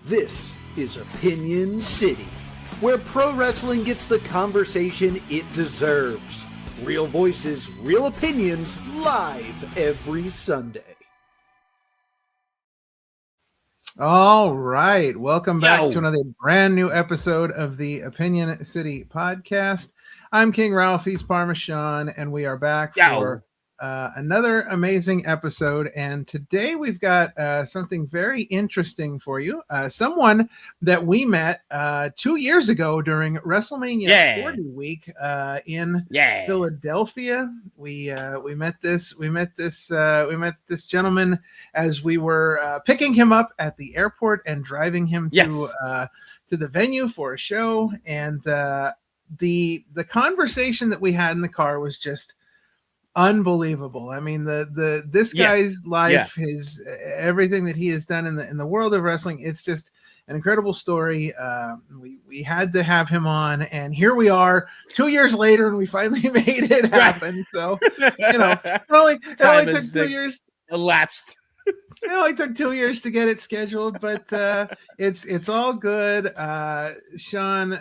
This is Opinion City, where pro wrestling gets the conversation it deserves. Real voices, real opinions, live every Sunday. All right. Welcome back to another brand new episode of the Opinion City podcast. I'm King Ralph, he's Parmesan, and we are back for another amazing episode. And today we've got something very interesting for you. Someone that we met 2 years ago during WrestleMania 40 week in Philadelphia. We met this gentleman as we were picking him up at the airport and driving him to the venue for a show. And the conversation that we had in the car was just unbelievable. I mean, this guy's life, his everything that he has done in the world of wrestling, it's just an incredible story. We had to have him on, and here we are 2 years later, and we finally made it happen. So, it only took 2 years elapsed. It only took 2 years to get it scheduled, but it's all good. Sean,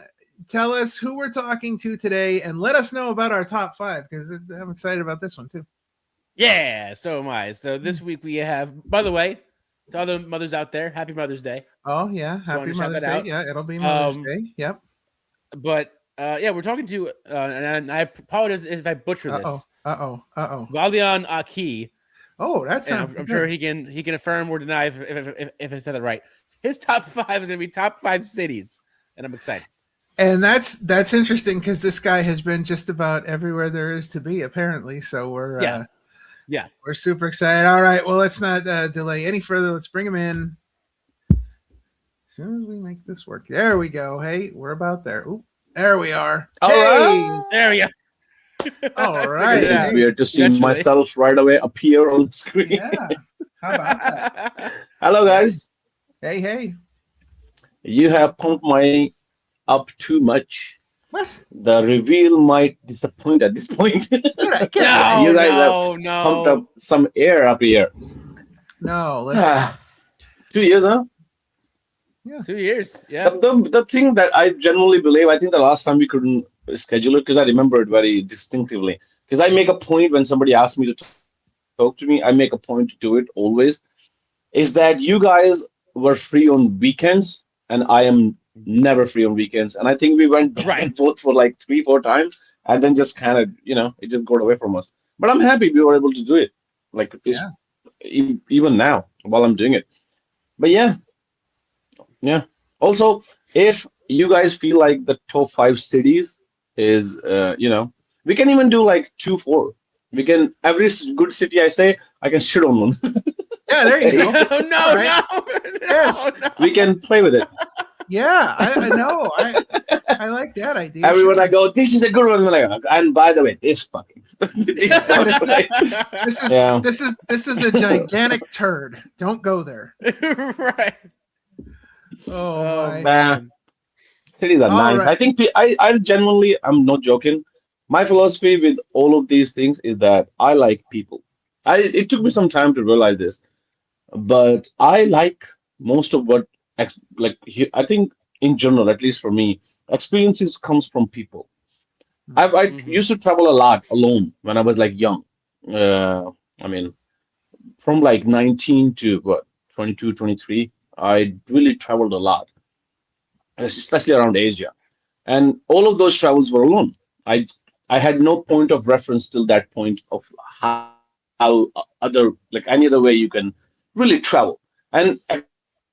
tell us who we're talking to today and let us know about our top five, because I'm excited about this one too. Yeah, so am I. So this week we have, by the way, to all the mothers out there, happy Mother's Day. Oh yeah, happy Mother's Day. Yeah, it'll be Mother's Day. Yep. But we're talking to and I apologize if I butcher this. Baliyan Akki. Oh, that sounds. I'm sure he can affirm or deny if I said it right. His top five is going to be top 5 cities, and I'm excited. And that's interesting because this guy has been just about everywhere there is to be, apparently. So we're we're super excited. All right, well, let's not delay any further. Let's bring him in as soon as we make this work. There we go. Hey, we're about there. Ooh, there we are. There we go. All right. It's weird to see myself right away appear on the screen. Yeah. How about that? Hello, guys. Hey. You have pumped my up too much. What? The reveal might disappoint at this point. You guys have pumped up some air up here. No. 2 years, huh? Yeah. 2 years. Yeah. The thing that I generally believe, I think the last time we couldn't schedule it because I remember it very distinctively. Because I make a point when somebody asks me to talk to me, I make a point to do it always. Is that you guys were free on weekends and I am never free on weekends, and I think we went back and forth for like 3-4 times, and then just kind of it just got away from us. But I'm happy we were able to do it, like even now while I'm doing it. But yeah. Also, if you guys feel like the top 5 cities is we can even do like 2-4. We can every good city I say I can shit on one. Yeah, there you go. No. We can play with it. Yeah, I know. I like that idea. Everyone I go, this is a good one. Like, and by the way, this fucking this is a gigantic turd. Don't go there. Right. Oh my man. Cities are nice. Right. I think I genuinely, I'm not joking. My philosophy with all of these things is that I like people. It took me some time to realize this, but I like most of what. I think in general, at least for me, experiences comes from people. I used to travel a lot alone when I was like young. I mean, from like 19 to 22, 23, I really traveled a lot, especially around Asia. And all of those travels were alone. I had no point of reference till that point of how any other way you can really travel. And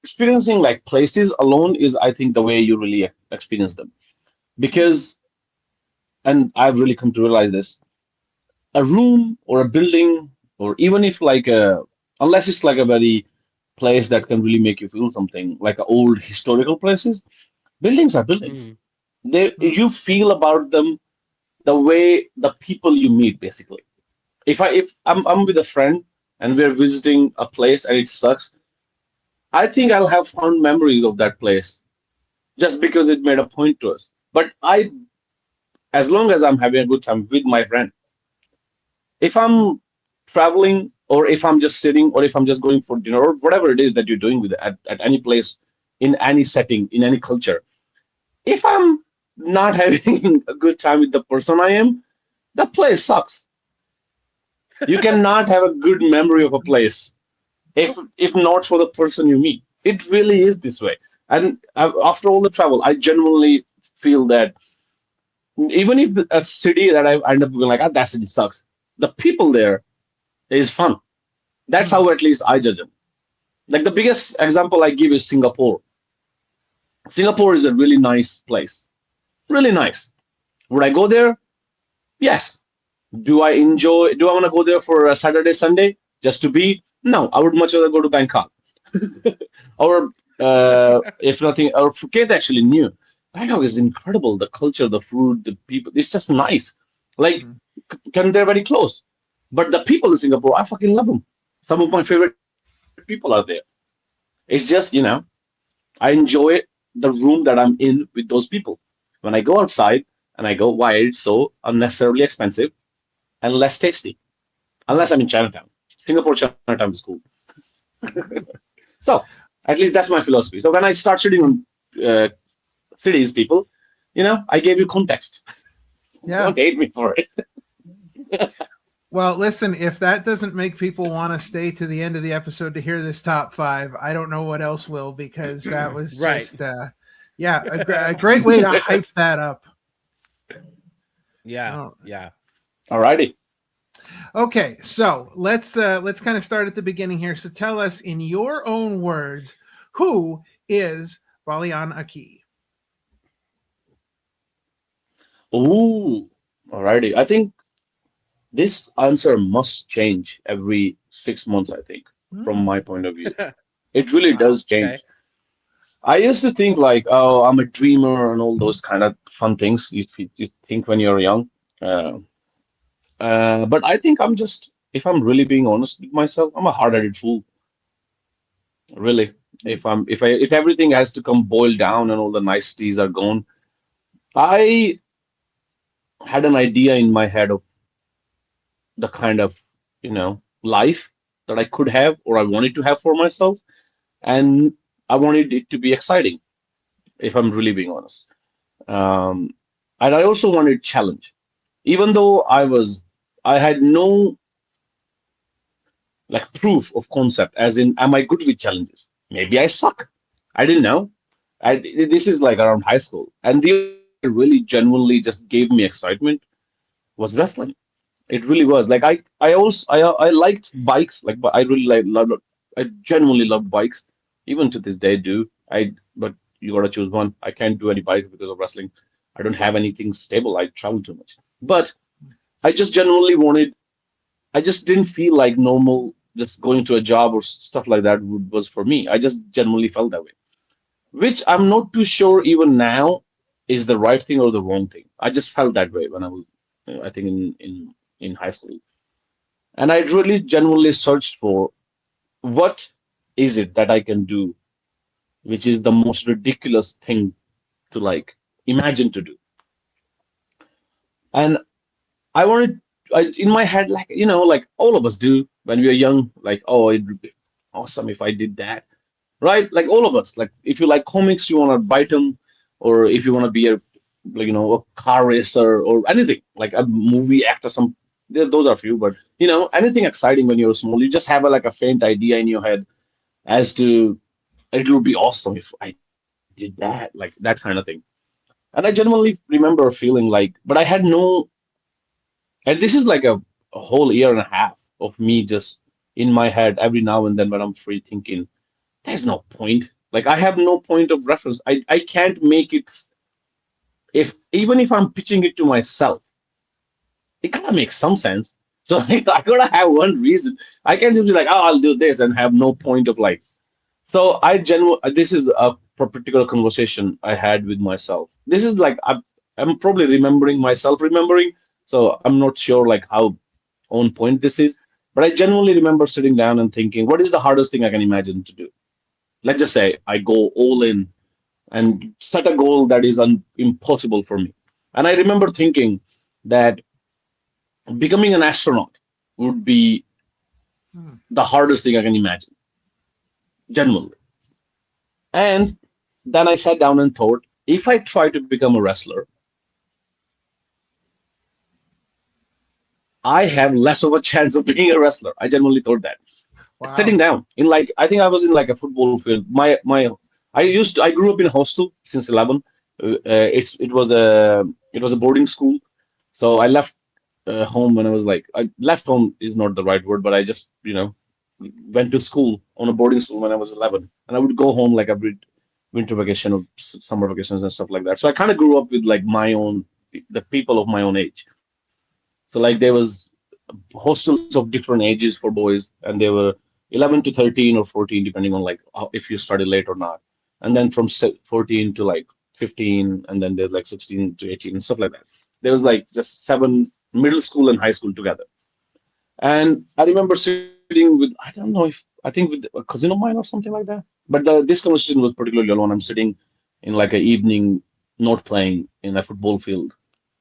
experiencing like places alone is, I think, the way you really experience them. Because, and I've really come to realize this, a room or a building, or even if unless it's like a very place that can really make you feel something, like old historical places, buildings are buildings. You feel about them the way the people you meet, basically. If I'm with a friend and we're visiting a place and it sucks, I think I'll have fond memories of that place just because it made a point to us. But as long as I'm having a good time with my friend, if I'm traveling or if I'm just sitting or if I'm just going for dinner or whatever it is that you're doing with at any place in any setting, in any culture. If I'm not having a good time with the person I am, the place sucks. You cannot have a good memory of a place if not for the person you meet. It really is this way. And after all the travel, I genuinely feel that even if a city that I end up being like, ah, that city sucks, the people there is fun. That's how at least I judge them. Like the biggest example I give is Singapore. Singapore is a really nice place. Really nice. Would I go there? Yes. Do I want to go there for a Saturday, Sunday just to be? No, I would much rather go to Bangkok. Or if nothing, or Phuket actually new. Bangkok is incredible. The culture, the food, the people, it's just nice. Like, they're very close. But the people in Singapore, I fucking love them. Some of my favorite people are there. It's just, I enjoy the room that I'm in with those people. When I go outside and I go, why it's so unnecessarily expensive and less tasty? Unless I'm in Chinatown. Singapore Chinatown is cool. So, at least that's my philosophy. So when I start shooting on cities, people, I gave you context. Yeah. Don't hate me for it. Well, listen, if that doesn't make people want to stay to the end of the episode to hear this top 5, I don't know what else will, because that was just, a great way to hype that up. Yeah, yeah. Alrighty. Okay, so let's kind of start at the beginning here. So tell us in your own words, who is Baliyan Akki? Ooh, alrighty. I think this answer must change every 6 months, I think, from my point of view. It really does change. Okay. I used to think like, oh, I'm a dreamer and all those kind of fun things you think when you're young. But I think I'm just, if I'm really being honest with myself, I'm a hard-headed fool. Really. If everything has to come boiled down and all the niceties are gone, I had an idea in my head of the kind of, life that I could have or I wanted to have for myself. And I wanted it to be exciting, if I'm really being honest. And I also wanted challenge. Even though I had no like proof of concept, as in, am I good with challenges? Maybe I suck. I didn't know. This is like around high school. And the really genuinely just gave me excitement was wrestling. It really was. Like I liked bikes. Like, but I really loved. I genuinely loved bikes. Even to this day, do I? But you gotta choose one. I can't do any bike because of wrestling. I don't have anything stable. I travel too much. But I just genuinely wanted. I just didn't feel like normal. Just going to a job or stuff like that was for me. I just genuinely felt that way, which I'm not too sure even now is the right thing or the wrong thing. I just felt that way when I was, I think in high school, and I really genuinely searched for what is it that I can do, which is the most ridiculous thing to like imagine to do. And I wanted, in my head, like, like all of us do when we are young, like, oh, it would be awesome if I did that, right? Like all of us, like if you like comics, you want to bite them, or if you want to be a, like, a car racer or anything, like a movie actor, those are few, but anything exciting when you're small, you just have like a faint idea in your head as to it would be awesome if I did that, like that kind of thing. And I genuinely remember feeling like, but I had no, and this is like a whole year and a half of me just in my head every now and then when I'm free thinking, there's no point. Like I have no point of reference. I can't make it, even if I'm pitching it to myself, it gotta make some sense. So like, I gotta have one reason. I can't just be like, oh, I'll do this and have no point of like. So this is a particular conversation I had with myself. This is like I'm probably remembering myself remembering. So I'm not sure like how on point this is, but I genuinely remember sitting down and thinking, what is the hardest thing I can imagine to do? Let's just say I go all in and set a goal that is impossible for me. And I remember thinking that becoming an astronaut would be the hardest thing I can imagine, genuinely. And then I sat down and thought, if I try to become a wrestler, I have less of a chance of being a wrestler. I genuinely thought that. Wow. Sitting down in like, I think I was in like a football field. I grew up in a hostel since 11. It was a boarding school. So I left home when I was like, I left home is not the right word, but I just, went to school on a boarding school when I was 11. And I would go home like every winter vacation or summer vacations and stuff like that. So I kind of grew up with like the people of my own age. So like there was hostels of different ages for boys, and they were 11 to 13 or 14, depending on like if you started late or not. And then from 14 to like 15, and then there's like 16 to 18 and stuff like that. There was like just 7 middle school and high school together. And I remember sitting with, I don't know if, I think with a cousin of mine or something like that. But this conversation was particularly alone. I'm sitting in like an evening, not playing in a football field.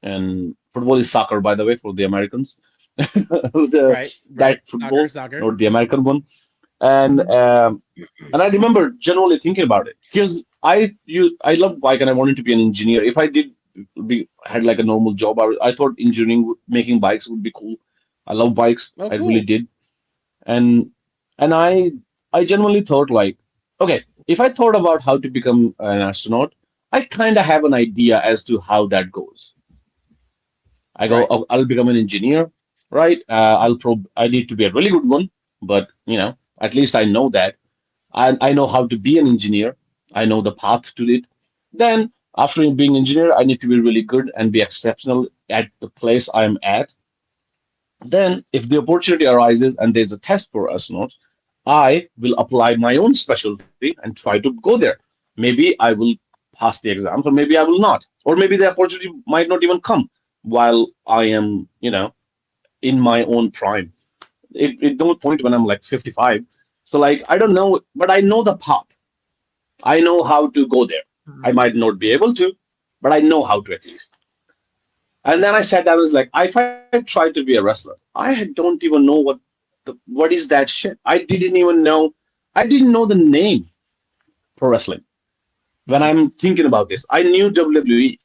And football is soccer, by the way, for the Americans. That football, soccer. not the American one. And I remember generally thinking about it because I love bike and I wanted to be an engineer. If I had like a normal job, I thought engineering, making bikes would be cool. I love bikes. Oh, I cool. really did. And I genuinely thought like, okay, if I thought about how to become an astronaut, I kind of have an idea as to how that goes. I go, Right. oh, I'll become an engineer, right? I need to be a really good one, but at least I know that. I know how to be an engineer. I know the path to it. Then after being engineer, I need to be really good and be exceptional at the place I'm at. Then, if the opportunity arises and there's a test for astronauts, I will apply my own specialty and try to go there. Maybe I will pass the exams, or maybe I will not, or maybe the opportunity might not even come while I am, in my own prime. It don't point when I'm like 55. So like I don't know, but I know the path. I know how to go there. I might not be able to, but I know how to at least. And then I sat down and was like, if I try to be a wrestler, I don't even know what is that shit. I didn't even know. I didn't know the name pro wrestling when I'm thinking about this. I knew WWE.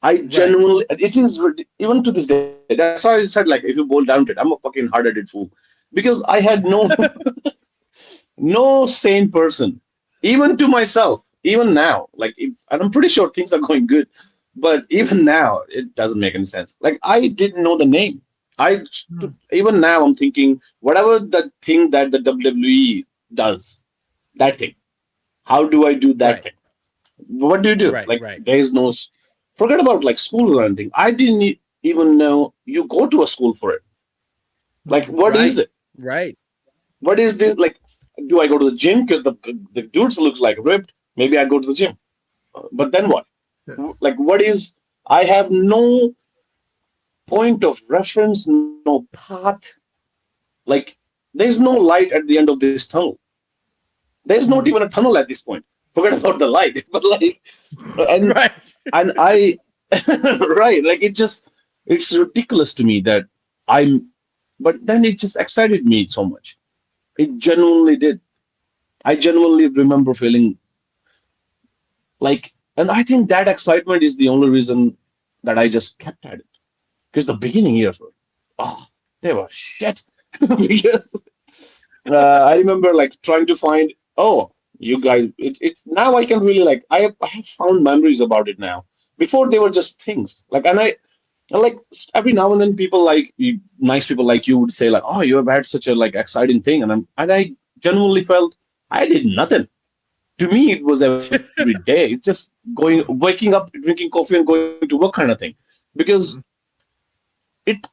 I Right. genuinely, it is even to this day. That's why I said like, if you boil down to it, I'm a fucking hard-headed fool because I had no sane person, even to myself, even now. Like, and I'm pretty sure things are going good, but even now, it doesn't make any sense. Like, I didn't know the name. Even now, I'm thinking, whatever the thing that the WWE does, that thing, how do I do that Right. thing? What do you do? Right. Like, Right. there is no, forget about like school or anything. I didn't even know you go to a school for it. Like, what is Right. it? Right. What is this? Like, do I go to the gym because the dudes looks like ripped? Maybe I go to the gym. But then what? Like, what is? I have no point of reference, no path. Like, there's no light at the end of this tunnel. There's not even a tunnel at this point. Forget about the light. But like, and Right. and I, right? Like, it's ridiculous to me that I'm. But then it just excited me so much. It genuinely did. I genuinely remember feeling like, and I think that excitement is the only reason that I just kept at it. Because the beginning years were, oh, they were shit. Because I remember like trying to find, oh, you guys, it's now I can really like, I have found memories about it now. Before they were just things. Like, and like every now and then people like nice people like you would say like, oh, you have had such a like exciting thing. And I genuinely felt I did nothing. To me, it was every day. It's just waking up, drinking coffee, and going to work kind of thing. Because it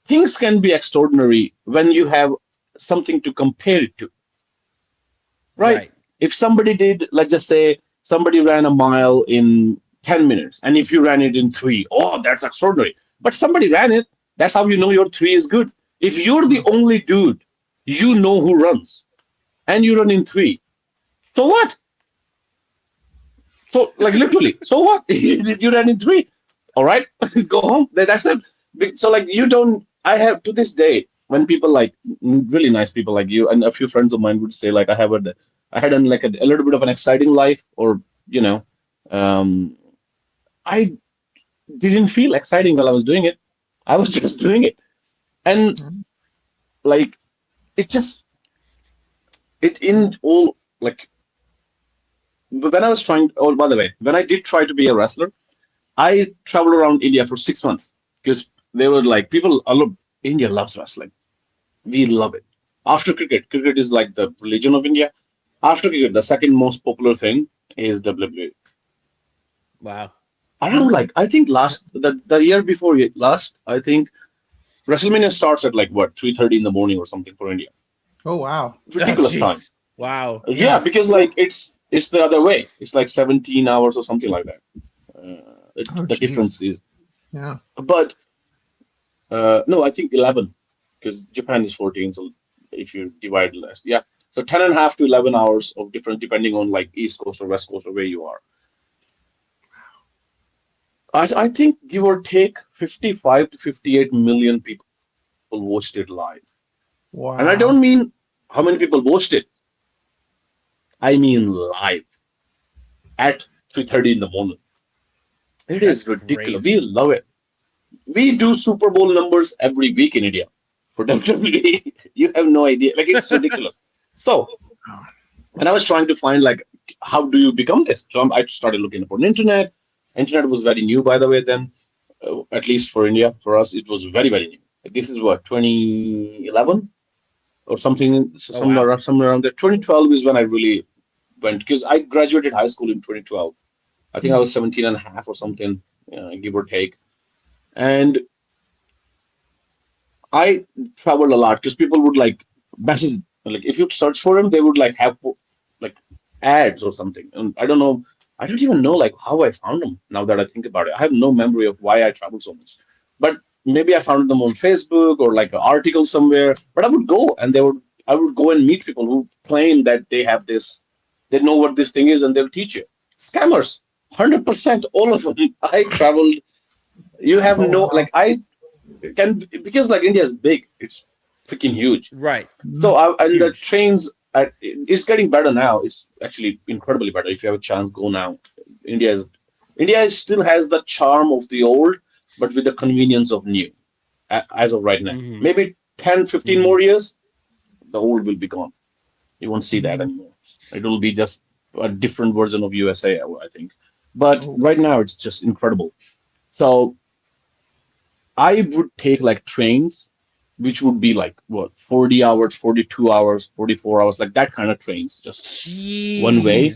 things can be extraordinary when you have something to compare it to, right? Right. If somebody did, let's just say, somebody ran a mile in 10 minutes, and if you ran it in three, oh, that's extraordinary. But somebody ran it. That's how you know your three is good. If you're the only dude you know who runs, and you run in three, so what? So, like literally, so what? You ran in three. All right, go home. That's it. So, like, you don't. I have to this day when people like really nice people like you and a few friends of mine would say like, I have a I had like a little bit of an exciting life, or um, I didn't feel exciting while I was doing it. I was just doing it, and like it just it in all like when I was trying. Oh, by the way, when I did try to be a wrestler, I traveled around India for 6 months because they were like people. India loves wrestling. We love it. After cricket, cricket is like the religion of India. After cricket, the second most popular thing is WWE. Wow. Around like I think the year before last, I think WrestleMania starts at like what 3:30 in the morning or something for India. Oh wow. Ridiculous time. Wow. Yeah, because like it's the other way. It's like 17 hours or something like that. The difference is. Yeah. But no, I think 11 because Japan is 14. So if you divide less, yeah. So 10 and a half to 11 hours of different depending on like East Coast or West Coast or where you are. I think give or take 55 to 58 million people watched it live. Wow. And I don't mean how many people watched it. I mean live at 3:30 in the morning. It is ridiculous. Crazy. We love it. We do Super Bowl numbers every week in India for WWE. You have no idea. Like it's ridiculous. So when I was trying to find like how do you become this? So I started looking upon internet. Internet was very new, by the way, then, at least for India. For us, it was very, very new. This is what, 2011 or something, somewhere around there. 2012 is when I really went, because I graduated high school in 2012. I think I was 17 and a half or something, give or take. And I traveled a lot because people would like message, like if you search for him, they would like have like ads or something. And I don't know. I don't even know like how I found them now that I think about it. I have no memory of why I traveled so much. But maybe I found them on Facebook or like an article somewhere. But I would go and I would go and meet people who claim that they have this, they know what this thing is and they'll teach you. Scammers, 100%, all of them. I traveled. You have like I can, because like India is big, it's freaking huge. Right. So and the trains. It's getting better now. It's actually incredibly better. If you have a chance, go now. India still has the charm of the old, but with the convenience of new, as of right now. Mm-hmm. Maybe 10, 15 more years, the old will be gone. You won't see that anymore. It will be just a different version of USA, I think. But right now, it's just incredible. So I would take like trains, which would be like what 40 hours, 42 hours, 44 hours, like that kind of trains, just one way.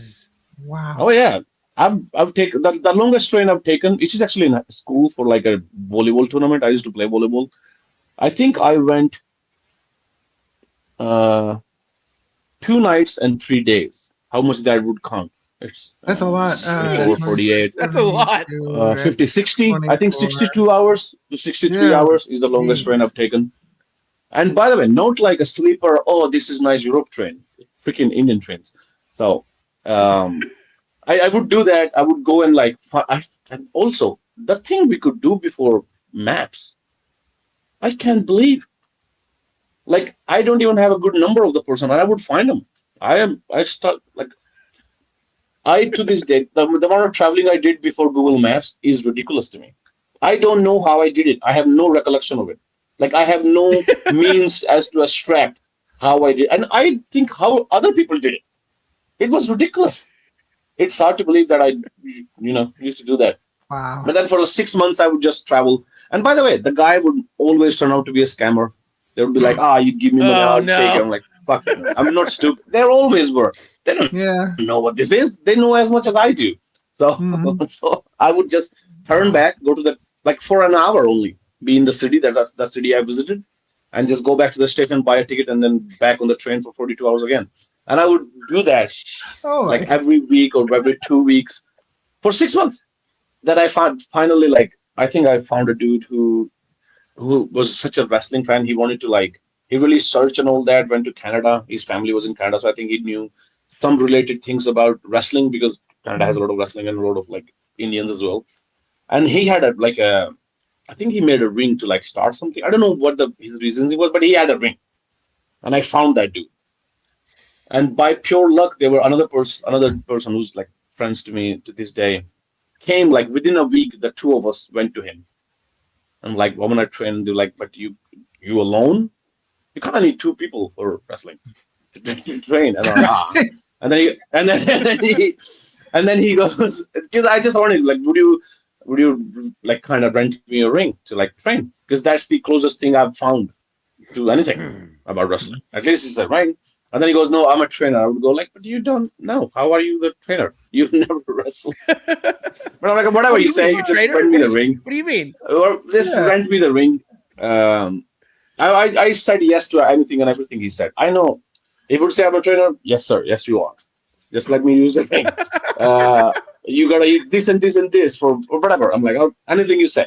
Wow. Oh yeah, I've taken the longest train I've taken, which is actually in school for like a volleyball tournament. I used to play volleyball. I think I went 2 nights and 3 days. How much that would count? That's a lot. 48. That's a lot. 50, 60. I think 62 hours to 63 hours is the longest train I've taken. And by the way, not like a sleeper. Oh, this is nice Europe train, freaking Indian trains. So I would do that. I would go and like, and also the thing we could do before maps. I can't believe. Like I don't even have a good number of the person, and I would find them. I start like. To this day, the amount of traveling I did before Google Maps is ridiculous to me. I don't know how I did it. I have no recollection of it. Like I have no means as to extract how I did, and I think how other people did it. It was ridiculous. It's hard to believe that I, used to do that. Wow. But then for 6 months, I would just travel. And by the way, the guy would always turn out to be a scammer. They would be like, you give me money, I'll take it. I'm like, fuck it. I'm not stupid. They always were. They don't know what this is. They know as much as I do. So, so I would just turn back, go to for an hour only, be in the city, that's the city I visited, and just go back to the station, buy a ticket, and then back on the train for 42 hours again. And I would do that every week or every 2 weeks for 6 months. That I found finally, I think I found a dude who was such a wrestling fan. He wanted to he really searched and all that, went to Canada. His family was in Canada, so I think he knew some related things about wrestling because Canada has a lot of wrestling and a lot of Indians as well. And he had I think he made a ring to start something. I don't know what his reasons was, but he had a ring. And I found that dude. And by pure luck, there were another person who's like friends to me to this day, came like within a week. The two of us went to him. I'm like, I'm gonna train. And they're like, but you alone? You can't need two people for wrestling to train. And I'm like, ah. And then he goes, because I just wanted like, would you like kind of rent me a ring to like train? Because that's the closest thing I've found to anything about wrestling. At least it's a ring. And then he goes, no, I'm a trainer. I would go like, but you don't know. How are you the trainer? You've never wrestled. But I'm like, whatever you say, just rent me the ring. What do you mean? Or just rent me the ring. I said yes to anything and everything he said. I know. He would say I'm a trainer. Yes, sir. Yes, you are. Just let me use the ring. You gotta eat this and this and this for whatever. I'm like, oh, anything you say.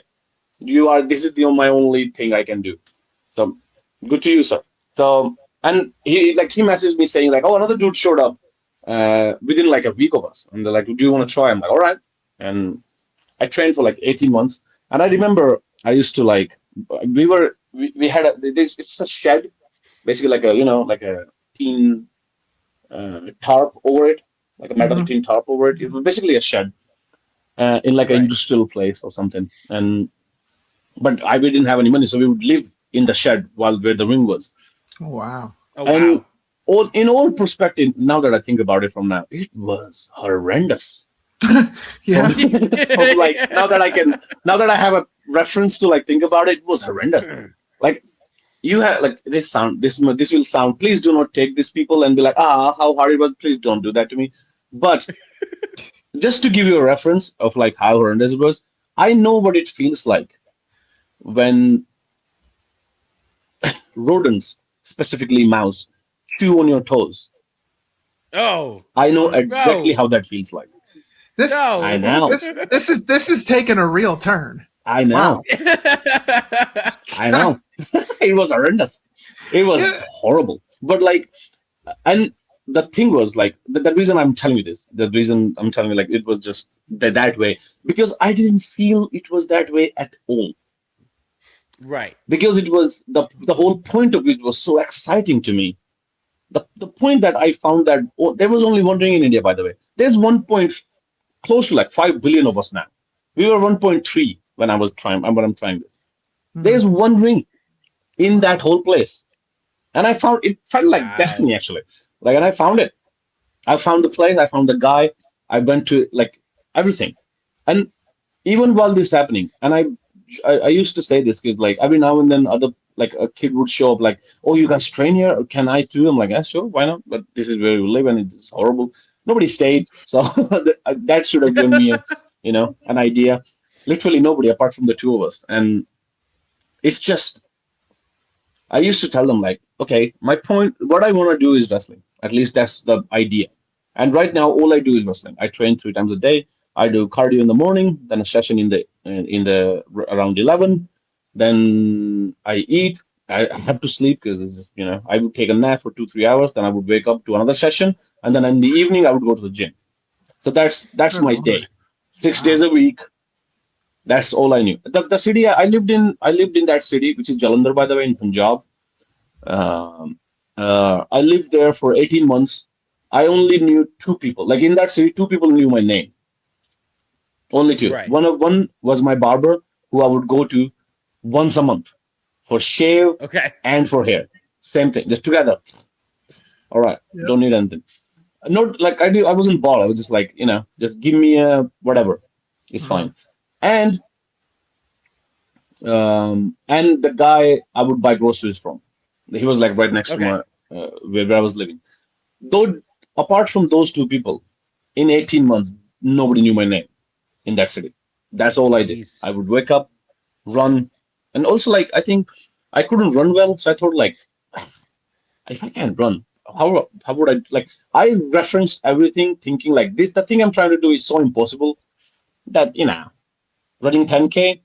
This is my only thing I can do. So good to you, sir. So and he messaged me saying like, oh, another dude showed up within like a week of us, and they're like, do you want to try? I'm like, all right. And I trained for like 18 months, and I remember I used to like we had it's a shed, basically like a tin tarp over it, like a metal tin tarp over it. It was basically a shed in like an industrial place or something. But we didn't have any money, so we would live in the shed where the ring was. Oh, wow. And in all perspective, now that I think about it from now, it was horrendous. Yeah. Like now that I have a reference to like think about it, it was horrendous. Like you have like this will sound. Please do not take these people and be like, how hard it was. Please don't do that to me. But just to give you a reference of like how horrendous it was, I know what it feels like when rodents, specifically mouse, chew on your toes. Oh, I know exactly how that feels like. I know. This is taking a real turn. I know. Wow. I know. It was horrendous. It was horrible. But like, and the thing was like, the reason I'm telling you this, the reason I'm telling you like it was just that way, because I didn't feel it was that way at all. Right. Because it was the whole point of it was so exciting to me. The point that I found that there was only one ring in India, by the way. There's close to like 5 billion of us now. We were 1.3 when I'm trying this. There's one ring in that whole place. And I found it felt like destiny actually. Like, and I found it. I found the place, I found the guy, I went to like everything. And even while this is happening, and I used to say this because like every now and then like a kid would show up like, oh, you guys train here? Can I too? I'm like, yeah, sure, why not? But this is where we live and it's horrible. Nobody stayed. So that should have given me an idea. Literally nobody apart from the two of us. And it's just, I used to tell them like, okay, my point, what I want to do is wrestling. At least that's the idea. And right now, all I do is wrestling. I train 3 times a day. I do cardio in the morning, then a session in the around 11. Then I eat. I have to sleep because I would take a nap for 2-3 hours. Then I would wake up to another session, and then in the evening I would go to the gym. So that's my day. 6 days a week. That's all I knew. The city I lived in that city, which is Jalandhar, by the way, in Punjab. I lived there for 18 months. I only knew 2 people. Like in that city, 2 people knew my name. Only 2. Right. One was my barber, who I would go to once a month for shave and for hair. Same thing, just together. All right, don't need anything. Not like I wasn't bald. I was just like, just give me a whatever. It's fine. And the guy I would buy groceries from. He was like right next to my where I was living. Though apart from those 2 people, in 18 months, nobody knew my name in that city. That's all I did. I would wake up, run, and also like I think I couldn't run well, so I thought like, if I can't run, how would I like? I referenced everything, thinking like this. The thing I'm trying to do is so impossible that running 10K,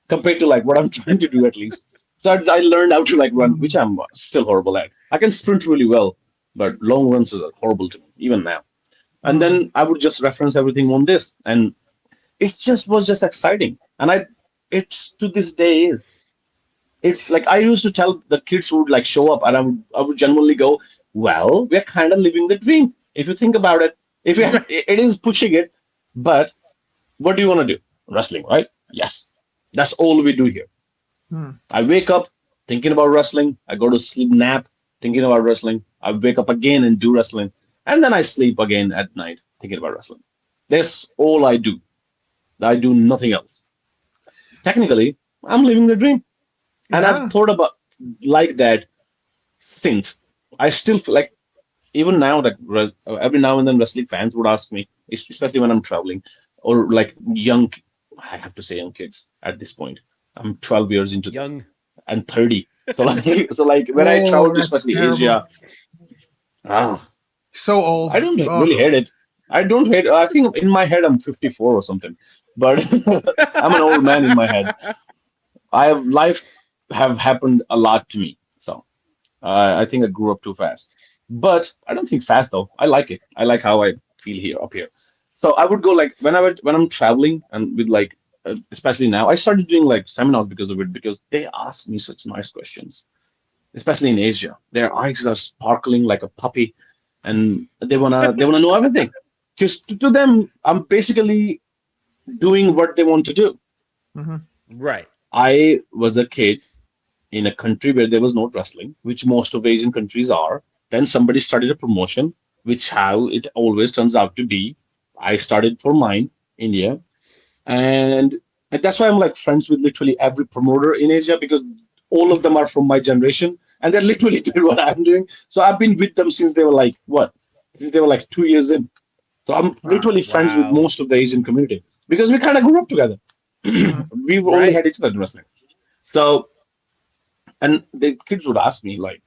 compared to like what I'm trying to do at least. So I learned how to like run, which I'm still horrible at. I can sprint really well, but long runs are horrible to me, even now. And then I would just reference everything on this, and it was just exciting. And it's to this day is. It's like I used to tell the kids who would like show up, and I would genuinely go, Well, we're kind of living the dream. If you think about it, if you it is pushing it, but what do you want to do? Wrestling, right? Yes. That's all we do here. I wake up thinking about wrestling. I go to sleep nap thinking about wrestling. I wake up again and do wrestling. And then I sleep again at night thinking about wrestling. That's all I do. I do nothing else. Technically, I'm living the dream. And I've thought about like that since. I still feel like even now that every now and then wrestling fans would ask me, especially when I'm traveling, or like young, I have to say young kids at this point. I'm 12 years into this and 30. So like when I travel to especially Asia, so old. I don't really hate it. I don't hate. I think in my head I'm 54 or something, but I'm an old man in my head. Life have happened a lot to me, so I think I grew up too fast. But I don't think fast though. I like it. I like how I feel here up here. So I would go like when I'm traveling and with like especially now I started doing like seminars because of it because they ask me such nice questions, especially in Asia. Their eyes are sparkling like a puppy, and they wanna know everything. Because to them, I'm basically doing what they want to do. Right. I was a kid in a country where there was no wrestling, which most of Asian countries are. Then somebody started a promotion, which how it always turns out to be. I started for mine, India, and that's why I'm like friends with literally every promoter in Asia because all of them are from my generation and they're literally doing what I'm doing. So I've been with them since they were like what? They were like 2 years in. So I'm literally friends with most of the Asian community because we kind of grew up together. We've only had each other in wrestling. So, and the kids would ask me like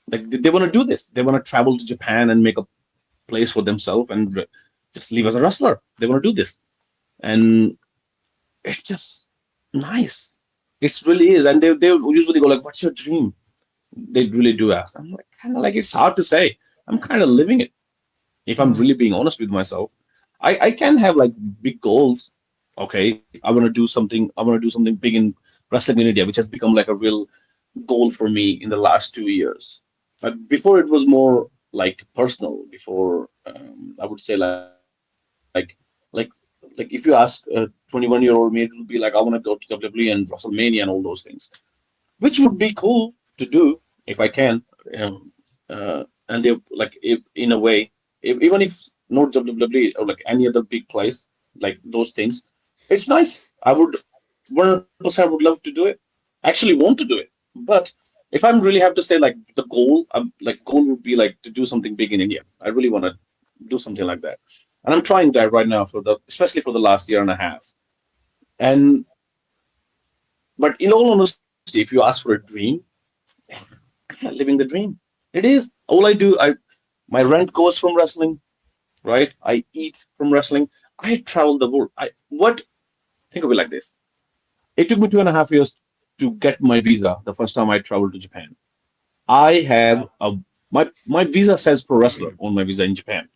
they want to do this. They want to travel to Japan and make a place for themselves and just live as a wrestler. They want to do this, and it's just nice. It really is. And they usually go like, "What's your dream?" They really do ask. I'm like, kind of like it's hard to say. I'm kind of living it. If I'm really being honest with myself, I can have like big goals. Okay, I want to do something. I want to do something big in wrestling in India, which has become like a real goal for me in the last 2 years. But before it was more like personal. Before I would say like like like if you ask a 21-year-old me, it would be like I want to go to WWE and WrestleMania and all those things, which would be cool to do if I can. And they like if, in a way, even if not WWE or like any other big place, like those things, it's nice. I would 100% would love to do it. Actually, want to do it, but if I'm really have to say like the goal, goal would be like to do something big in India. I really want to do something like that, and I'm trying that right now especially for the last year and a half. And but in all honesty, if you ask for a dream, I'm living the dream. It is all I do. My rent goes from wrestling, right? I eat from wrestling. I travel the world. Think of it like this. It took me 2.5 years to get my visa the first time I traveled to Japan. I have my visa says pro wrestler on my visa in Japan,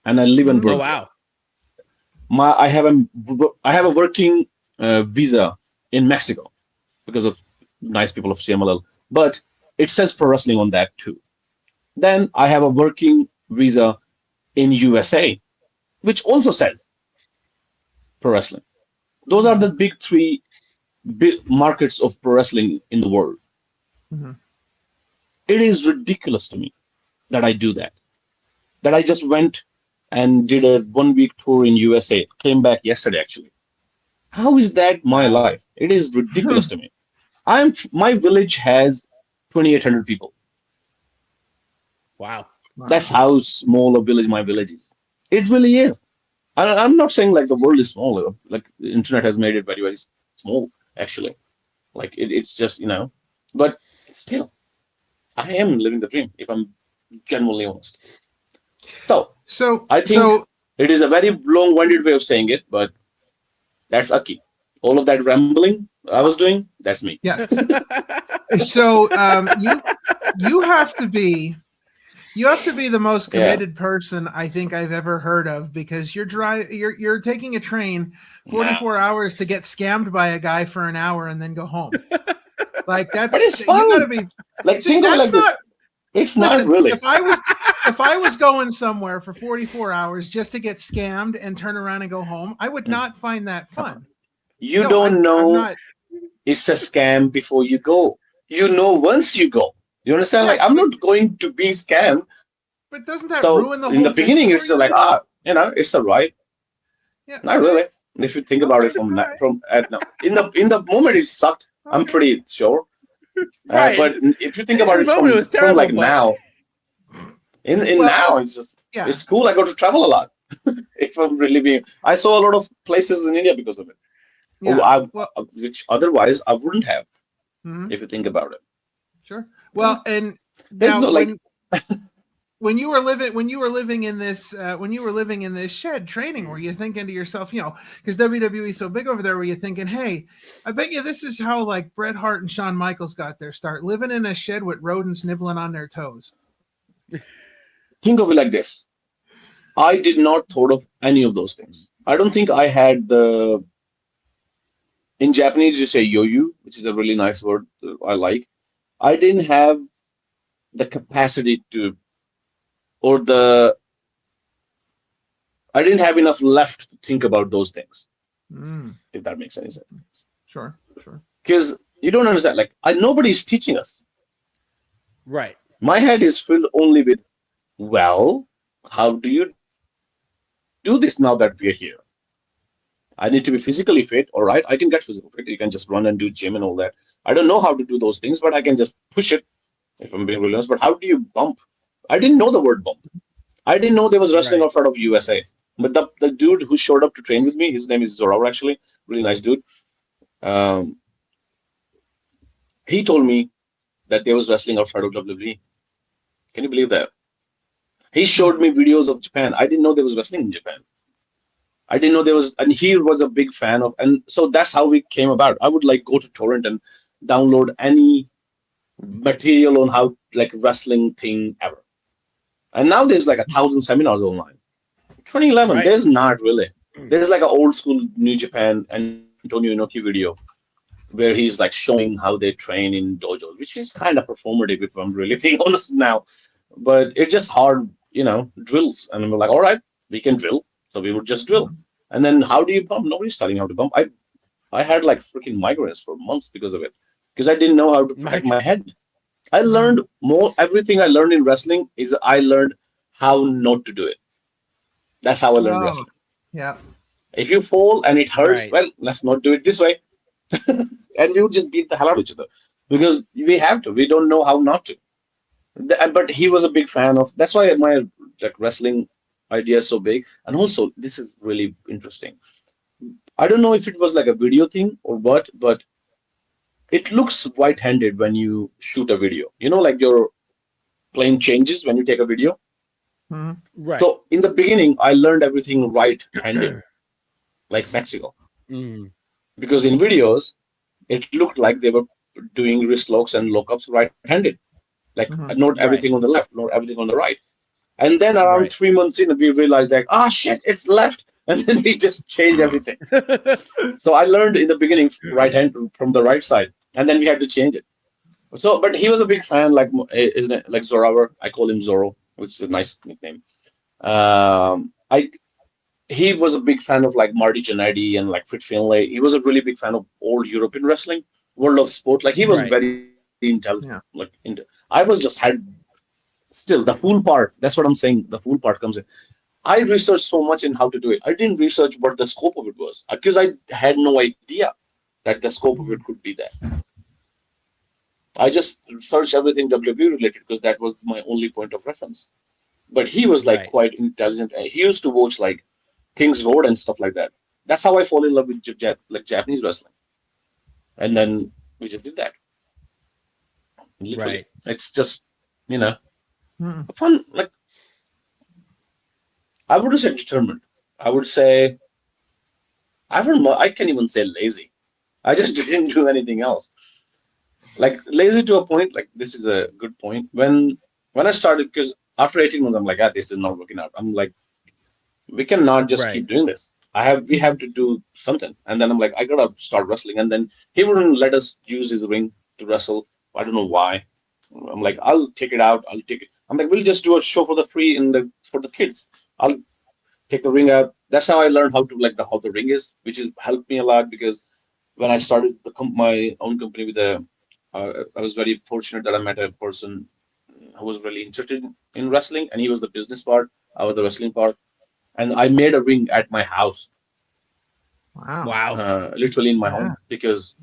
and I live and work. Oh wow! I have a working visa in Mexico because of nice people of CMLL, but it says pro wrestling on that too. Then I have a working visa in USA, which also says pro wrestling. Those are the big three big markets of pro wrestling in the world. It is ridiculous to me that I do that. That I just went and did a 1-week tour in USA. Came back yesterday actually. How is that my life? It is ridiculous to me. My village has 2,800 people. Wow. That's how small a village my village is. It really is. I'm not saying like the world is small. Like the internet has made it very, very small, actually. Like it's just, but still, I am living the dream, if I'm genuinely honest. So I think it is a very long-winded way of saying it, but that's Akki. All of that rambling I was doing, that's me. Yeah. So you have to be the most committed person I think I've ever heard of, because you're taking a train 44 hours to get scammed by a guy for an hour and then go home. Like that's but it's fun. You gotta be like think of it like this. It's not really. If I was going somewhere for 44 hours just to get scammed and turn around and go home, I would not find that fun. You don't know it's a scam before you go. You know once you go. You understand? Yes, like, I'm not going to be scammed. But doesn't that ruin the whole thing? In the beginning, it's just like, it's a right. Yeah, not really. If you think about it in the moment, it sucked. Okay. I'm pretty sure. Right. But if you think about it from like now, now it's just it's cool. I got to travel a lot. If I'm really being, I saw a lot of places in India because of it. Yeah. Which otherwise I wouldn't have. If you think about it. Sure. Well, and now when you were living in this shed training, were you thinking to yourself, because WWE is so big over there, were you thinking, hey, I bet you this is how like Bret Hart and Shawn Michaels got their start, living in a shed with rodents nibbling on their toes? Think of it like this. I did not thought of any of those things. I don't think I had in Japanese you say yoyu, which is a really nice word I like. I didn't have the capacity to, I didn't have enough left to think about those things. If that makes any sense. Sure. Because you don't understand, like nobody's teaching us. Right. My head is filled only with, how do you do this now that we're here? I need to be physically fit. All right, I can get physical fit. You can just run and do gym and all that. I don't know how to do those things, but I can just push it, if I'm being really honest. But how do you bump? I didn't know the word bump. I didn't know there was wrestling outside of USA. But the dude who showed up to train with me, his name is Zorawa, actually. Really nice dude. He told me that there was wrestling outside of WWE. Can you believe that? He showed me videos of Japan. I didn't know there was wrestling in Japan. I didn't know there was, and he was a big fan of, and so that's how we came about. I would like go to torrent and download any material on how like wrestling thing ever. And now there's like 1,000 seminars online. 2011, there's not really. There's like an old school New Japan Antonio Inoki video where he's like showing how they train in dojos, which is kind of performative if I'm really being honest now. But it's just hard, drills. And we're like, all right, we can drill. So we would just drill. And then how do you bump? Nobody's telling you how to bump. I had like freaking migraines for months because of it. Because I didn't know how to protect my head. I learned everything I learned in wrestling is I learned how not to do it. That's how I learned wrestling. Yeah. If you fall and it hurts, well, let's not do it this way. And we would just beat the hell out of each other. Because we have to. We don't know how not to. But he was a big fan of, that's why my wrestling idea is so big. And also, this is really interesting. I don't know if it was like a video thing or what, but it looks white-handed when you shoot a video. Like your plane changes when you take a video. Right. So in the beginning, I learned everything right-handed, like Mexico. Because in videos, it looked like they were doing wrist locks and lockups right-handed. Like not everything on the left, not everything on the right. And then around 3 months in, we realized like, shit, it's left. And then we just changed everything. So I learned in the beginning right hand from the right side, and then we had to change it. So, but he was a big fan, like Zorawa. I call him Zorro, which is a nice nickname. He was a big fan of like Marty Jannetty and like Fit Finlay. He was a really big fan of old European wrestling, world of sport. Like he was very intelligent. Yeah. I was just still the fool part. That's what I'm saying. The fool part comes in. I researched so much in how to do it. I didn't research what the scope of it was because I had no idea that the scope of it could be that. I just searched everything WWE related because that was my only point of reference. But he was like quite intelligent. He used to watch like King's Road and stuff like that. That's how I fall in love with Japanese wrestling. And then we just did that. Literally, it's just fun. Like I wouldn't say determined. I would say I can't even say lazy. I just didn't do anything else. Like lazy to a point. Like this is a good point. When I started, because after 18 months, I'm like, this is not working out. I'm like, we cannot just keep doing this. We have to do something. And then I'm like, I gotta start wrestling. And then he wouldn't let us use his ring to wrestle. I don't know why. I'm like, I'll take it out. I'll take it. I'm like, we'll just do a show for the free for the kids. I'll take the ring out. That's how I learned how to like how the ring is, which has helped me a lot because when I started my own company with I was very fortunate that I met a person who was really interested in wrestling, and he was the business part. I was the wrestling part, and I made a ring at my house, Wow. literally in my Yeah. home because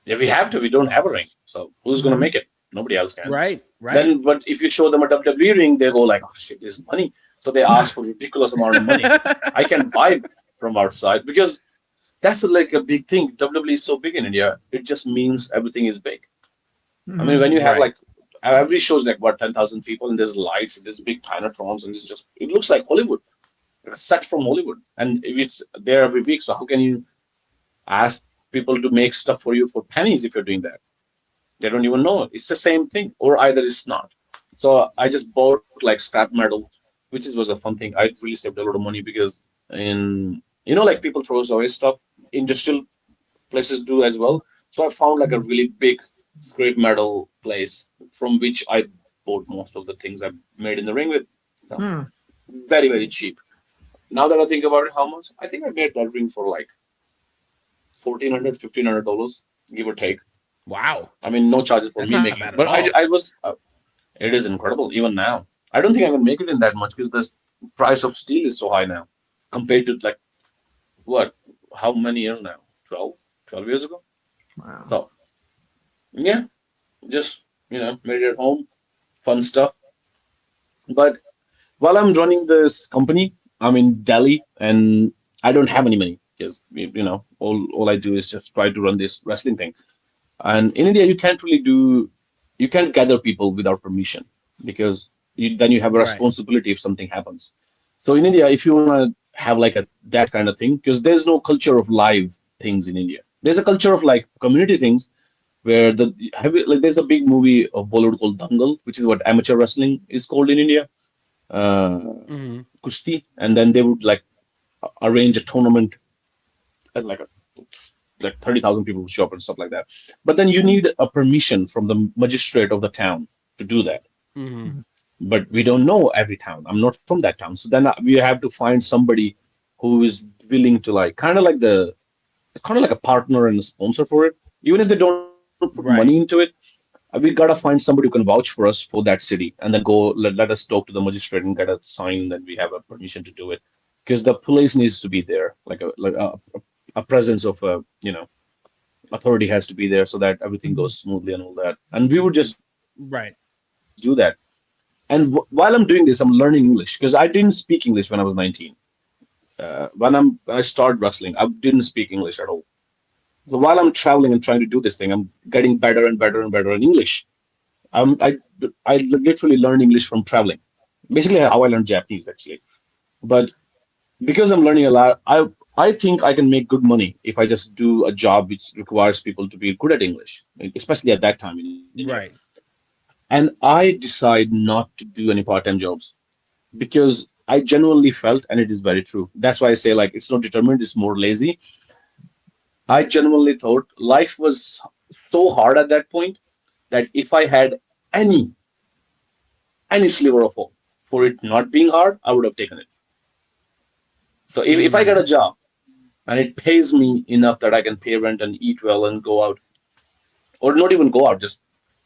if we have to, we don't have a ring. So who's gonna make it? Nobody else can. Right. Then, but if you show them a WWE ring, they go like, "Oh shit, there's money." So they ask for ridiculous amount of money. I can buy from outside because that's like a big thing. WWE is so big in India. It just means everything is big. I mean, when you have like every show is like what 10,000 people and there's lights and there's big Tinatrons and it's just it looks like Hollywood. It's set from Hollywood, and if it's there every week, so how can you ask people to make stuff for you for pennies if you're doing that? They don't even know. It's the same thing, or either it's not. So I just bought like scrap metal, which was a fun thing. I really saved a lot of money because like people throw away stuff. Industrial places do as well. So I found like a really big scrap metal place from which I bought most of the things I made in the ring with. So very, very cheap. Now that I think about it, how much? I think I made that ring for like $1,400, $1,500, give or take. Wow. I mean, no charges for me making it. But I was, it is incredible even now. I don't think I can make it in that much because the price of steel is so high now compared to like, what, how many years now? 12 years ago? Wow. So, yeah, just, made it at home, fun stuff. But while I'm running this company, I'm in Delhi and I don't have any money because, all I do is just try to run this wrestling thing. And in India, you can't gather people without permission because then you have a responsibility if something happens. So in India, if you want to have like that kind of thing, because there's no culture of live things in India. There's a culture of like community things where there's a big movie of Bollywood called Dangal, which is what amateur wrestling is called in India, Kushti, and then they would like arrange a tournament and like 30,000 people would show up and stuff like that. But then you need a permission from the magistrate of the town to do that. But we don't know every town. I'm not from that town. So then we have to find somebody who is willing to like kind of like a partner and a sponsor for it. Even if they don't put money into it, we gotta find somebody who can vouch for us for that city and then go let us talk to the magistrate and get a sign that we have a permission to do it. Because the police needs to be there, like a presence of authority has to be there so that everything goes smoothly and all that. And we would just do that. And while I'm doing this, I'm learning English because I didn't speak English when I was 19. When I started wrestling, I didn't speak English at all. So while I'm traveling and trying to do this thing, I'm getting better and better and better in English. I literally learned English from traveling. Basically, how I learned Japanese actually. But because I'm learning a lot, I think I can make good money if I just do a job which requires people to be good at English, especially at that time. Right. And I decide not to do any part-time jobs because I genuinely felt, and it is very true. That's why I say like it's not determined, it's more lazy. I genuinely thought life was so hard at that point that if I had any sliver of hope for it not being hard, I would have taken it. So if I get a job and it pays me enough that I can pay rent and eat well and go out, or not even go out, just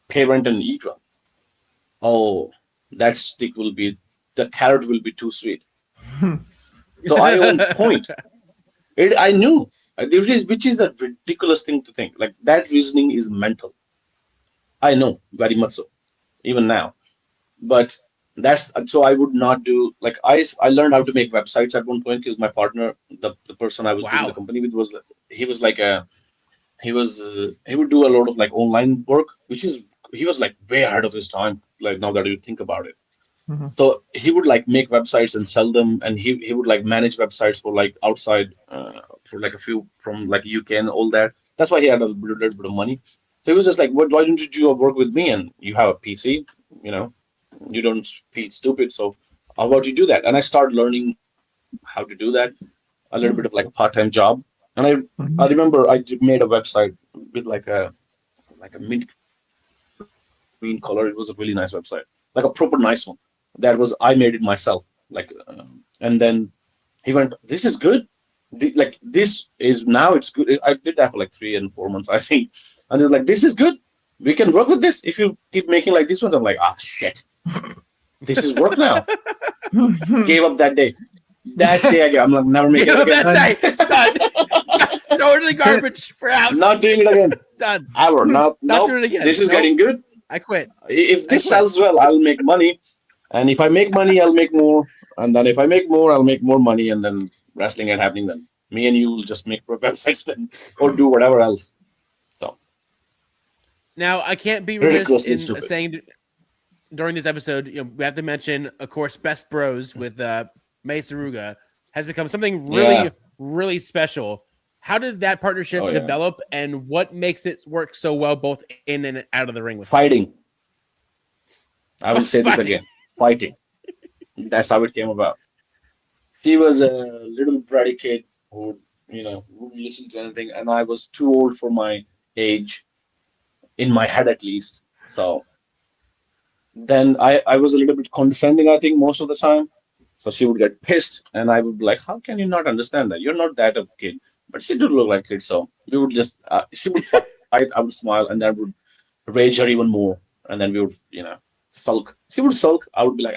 pay rent and eat well. Oh, the carrot will be too sweet. So I own point. I knew, which is a ridiculous thing to think. Like that reasoning is mental. I know very much so, even now. But so I would not do like I learned how to make websites at one point because my partner, the person I was doing the company with he would do a lot of like online work, he was like way ahead of his time. Like now that you think about it. So he would like make websites and sell them, and he would like manage websites for like outside for like a few from like UK and all that. That's why he had a little bit of money. So he was just like, why don't you do a work with me? And you have a PC, you don't feel stupid. So how about you do that? And I started learning how to do that, a little bit of like a part-time job. And I remember I made a website with like a mint green color. It was a really nice website, like a proper nice one. That was I made it myself. Like, and then he went, "This is good. Like this is now it's good." I did that for like 3 and 4 months, I think, and it's like, "This is good. We can work with this if you keep making like this ones." I'm like, "Ah, shit, this is work now." Gave up that day. That day, I'm like, never making it again. That day, done. Throw it in the garbage. We're out. Not doing it again. Done. Ever. Not doing it again. This is getting good. I quit. If this sells well, I'll make money. And if I make money, I'll make more. And then if I make more, I'll make more money. And then wrestling ain't happening then. Me and you will just make websites then or do whatever else. So now I can't be remiss in saying during this episode, we have to mention, of course, Best Bros with May Saruga has become something really, really special. How did that partnership develop, and what makes it work so well both in and out of the ring with fighting? I will say this again. Fighting. That's how it came about. She was a little bratty kid who, wouldn't listen to anything, and I was too old for my age, in my head at least. So then I was a little bit condescending, I think, most of the time. So she would get pissed, and I would be like, "How can you not understand that? You're not that of a kid." But she did look like a kid, so we would just, she would fight, I would smile, and then I would rage her even more, and then we would, sulk. She would sulk, I would be like,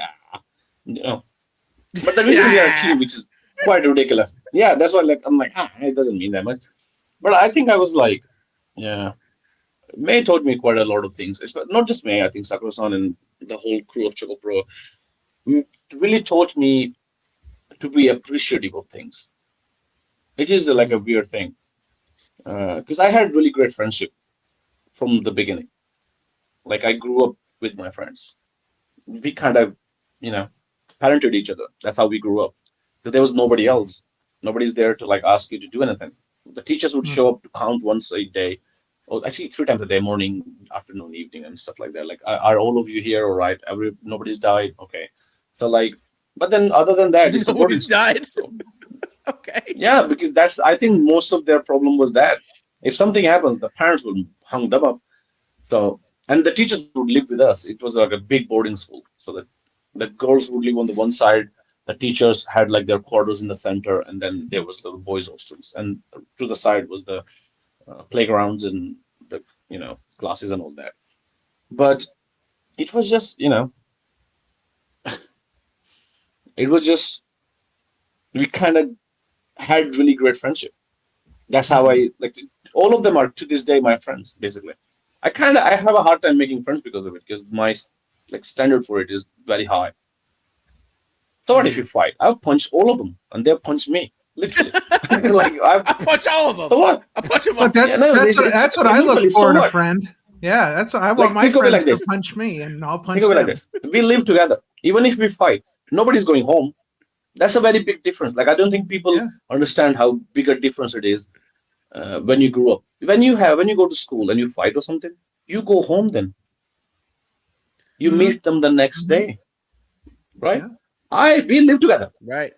But the reason we are a team, which is quite ridiculous. Yeah, that's why, I'm like, it doesn't mean that much. But I think I was like, May taught me quite a lot of things. It's not just May, I think Sakura-san and the whole crew of Choco Pro really taught me to be appreciative of things. It is like a weird thing. Because I had really great friendship from the beginning. Like I grew up with my friends. We kind of, parented each other. That's how we grew up. Because there was nobody else. Nobody's there to ask you to do anything. The teachers would show up to count once a day. Or actually 3 times a day, morning, afternoon, evening, and stuff like that. Like, are all of you here? All right. Nobody's died. Okay. So but then other than that, nobody's died. Okay. Yeah, because I think most of their problem was that if something happens, the parents would hung them up. So, and the teachers would live with us. It was like a big boarding school. So that the girls would live on the one side. The teachers had their quarters in the center, and then there was the boys' hostels. And to the side was the playgrounds and the classes and all that. But it was just it was just we kind of had really great friendship. That's how I all of them are to this day my friends, basically. I have a hard time making friends because of it, because my standard for it is very high. So what if you fight? I've punched all of them and they've punched me. Literally. I punch all of them. So what? I punch them all. That's what I look for in a friend. Yeah, that's what I want my friends to punch me, and I'll punch them. Think of it like this. We live together. Even if we fight, nobody's going home. That's a very big difference. I don't think people understand how big a difference it is when you grew up. When you go to school and you fight or something, you go home then. You meet them the next day, right? Yeah. We live together. Right.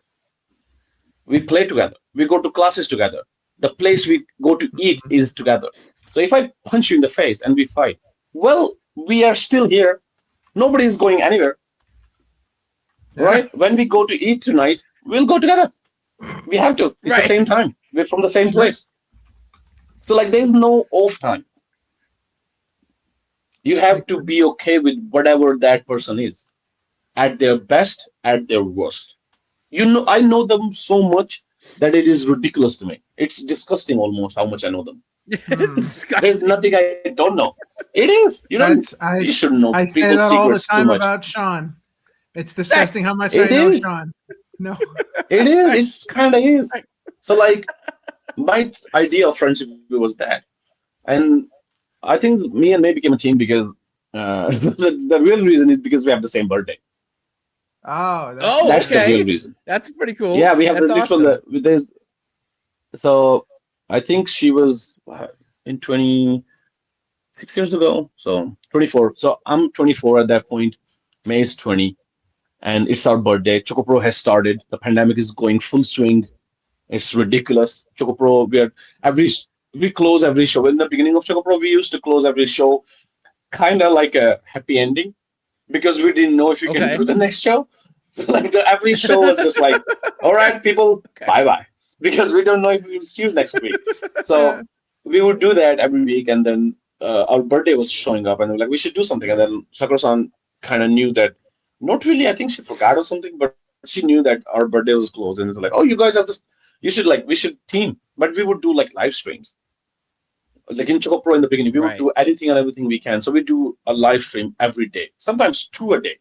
We play together. We go to classes together. The place we go to eat is together. So if I punch you in the face and we fight, well, we are still here. Nobody is going anywhere. Right? When we go to eat tonight, we'll go together. We have to. It's the same time. We're from the same place. So there's no off time. You have to be okay with whatever that person is. At their best, at their worst. I know them so much that it is ridiculous to me. It's disgusting almost how much I know them. There's nothing I don't know. It is. You shouldn't know. I say that all the time about Sean. It's disgusting how much I know Sean. No. It is. It's kind of is. So my idea of friendship was that. And I think me and May became a team because the real reason is because we have the same birthday. That's the real reason. That's pretty cool. Yeah, we have the literal. So I think she was in 26 years ago, so 24. So I'm 24 at that point. May is 20, and it's our birthday. Choco Pro has started. The pandemic is going full swing. It's ridiculous. Choco Pro, we close every show. In the beginning of Choco Pro, we used to close every show kind of like a happy ending because we didn't know if we can do the next show. So like every show was just like, all right, people, bye bye, because we don't know if we will see you next week. So we would do that every week, and then our birthday was showing up, and we were like, we should do something. And then Sakura-san kind of knew that, not really. I think she forgot or something, but she knew that our birthday was close, and it was like, oh, you guys have this. You should we should team, but we would do like live streams. Like in Choco Pro in the beginning, we would do anything and everything we can. So we do a live stream every day, sometimes 2 a day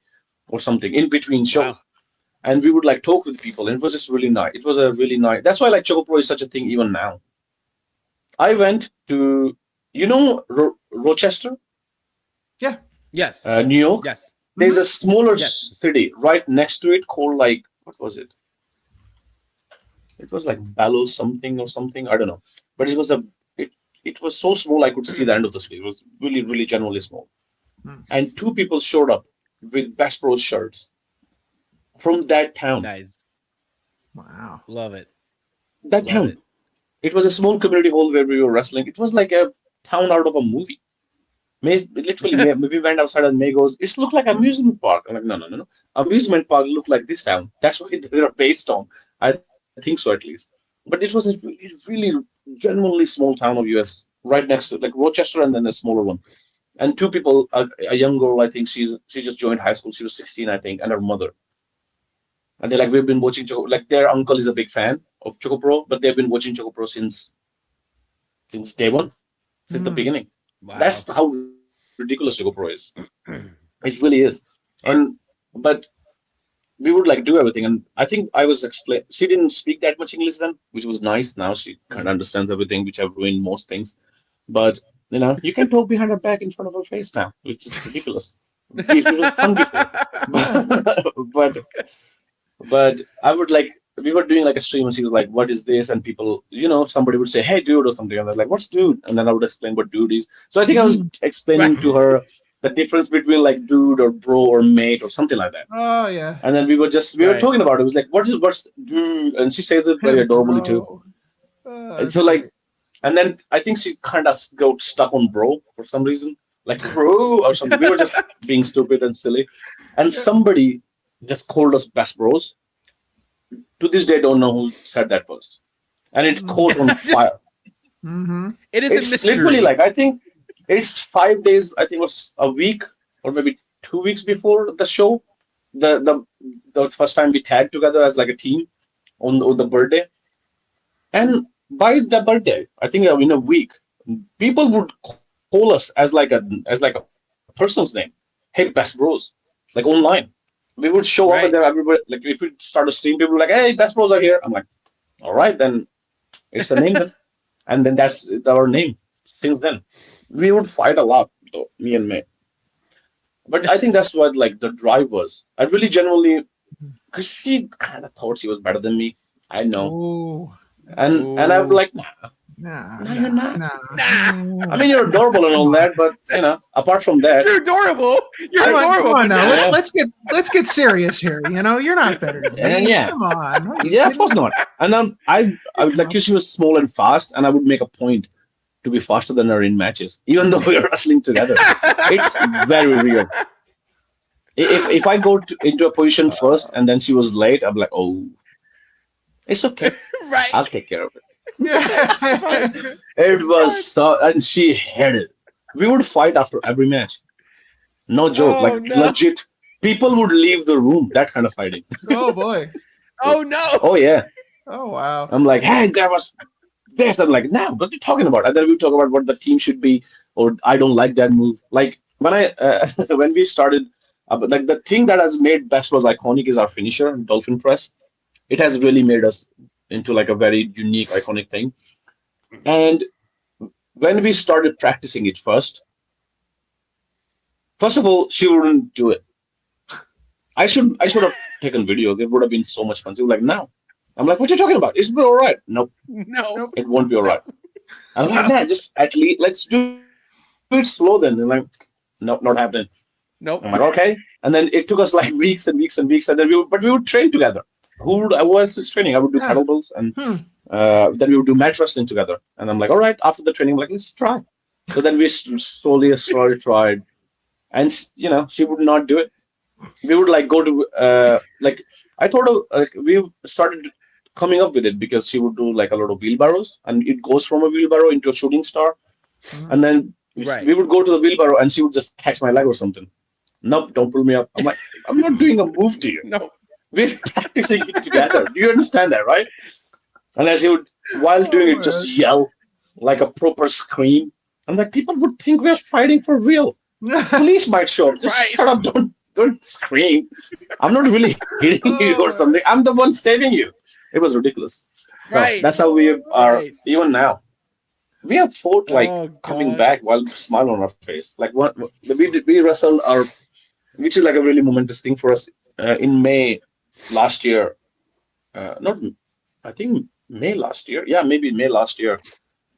or something in between shows. Wow. And we would like talk with people, and it was just really nice. It was a really nice. That's why like Choco Pro is such a thing even now. I went to, Rochester? Yeah. Yes. New York? Yes. There's a smaller city right next to it called like, what was it? It was like Bellow something or something. I don't know. But it was so small I could see the end of the city. It was really, really generally small. And 2 people showed up with BestBro shirts from that town. Nice. Wow. Love it. That town. It was a small community hall where we were wrestling. It was like a town out of a movie. Literally, we went outside and May goes, it looked like an amusement park. I'm like, no. Amusement park looked like this town. That's what they are based on. I think so, at least. But it was a really genuinely small town of US, right next to like Rochester, and then a smaller one. And 2 people, a young girl, I think she just joined high school. She was 16, I think, and her mother. And they're like, we've been watching Choco. Like their uncle is a big fan of Choco Pro, but they've been watching Choco Pro since day one, since the beginning. Wow. That's how ridiculous Choco Pro is. It really is. But we would like do everything, and I think I was explain. She didn't speak that much English then, which was nice. Now she kind of understands everything, which have ruined most things. But you can talk behind her back in front of her face now, which is ridiculous. It was fun before, but I would like. We were doing like a stream, and she was like, "What is this?" And people, somebody would say, "Hey, dude," or something, and they're like, "What's dude?" And then I would explain what dude is. So I think I was explaining to her the difference between like dude or bro or mate or something like that. Oh yeah. And then we were talking about it. It was like, what's dude? And she says it very adorably too. And so like, and then I think she kind of got stuck on bro for some reason, like bro or something. We were just being stupid and silly, and somebody just called us best bros. To this day, I don't know who said that first, and it caught on fire. It's a mystery. Literally like I think. It's 5 days, I think it was a week or maybe 2 weeks before the show. The first time we tagged together as like a team on the birthday. And by the birthday, I think in a week, people would call us as like a person's name. Hey, Best Bros, like online. We would show up and then everybody, like if we start a stream, people were like, hey, Best Bros are here. I'm like, all right, then it's a name then. And then that's our name since then. We would fight a lot, though, me and May. But I think that's what like the drive was. I really genuinely, because she kind of thought she was better than me. I know. Ooh. And I was like, nah, you're not. I mean, you're adorable and all that, but apart from that, you're adorable. You're adorable. Come on now, let's get serious here. You're not better than me. Yeah. Come on. Yeah, of course not. And I would like she was small and fast, and I would make a point to be faster than her in matches, even though we are wrestling together. It's very real. If I go into a position first and then she was late, I'm like, oh, it's okay. Right. I'll take care of it. It was so, and she hated it. We would fight after every match. No joke, legit. People would leave the room. That kind of fighting. Oh boy. Oh no. Oh yeah. Oh wow. I'm like, hey, there was this. I'm like, no, what are you talking about? And then we talk about what the team should be, or I don't like that move. Like when when we started, like the thing that has made BestBro's iconic is our finisher, Dolphin Press. It has really made us into like a very unique, iconic thing. And when we started practicing it first of all, she wouldn't do it. I should have taken videos. It would have been so much fun. She was like, no. I'm like, what are you talking about? It's all right. Nope. No. It won't be all right. I'm like, nah, just at least let's do it slow then. And like, no, not happening. Nope. I'm like, okay. And then it took us like weeks and weeks and weeks. And then we would train together. Who else is training? I would do kettlebells and then we would do mat wrestling together. And I'm like, all right, after the training, I'm like, let's try. So then we slowly tried. and she would not do it. We would like go to like I thought of we started coming up with it because she would do like a lot of wheelbarrows, and it goes from a wheelbarrow into a shooting star, and then we would go to the wheelbarrow, and she would just catch my leg or something. Nope, don't pull me up. I'm like, I'm not doing a move to you. No, we're practicing it together. Do you understand that, right? And then she would, while doing it, just yell like a proper scream. I'm like, people would think we're fighting for real. Police might show up. Just shut up. Don't scream. I'm not really hitting you or something. I'm the one saving you. It was ridiculous. Right. No, that's how we are even now. We have fought like coming back while smile on our face. Like we wrestled our, which is like a really momentous thing for us in May last year. Not, I think May last year. Yeah, maybe May last year.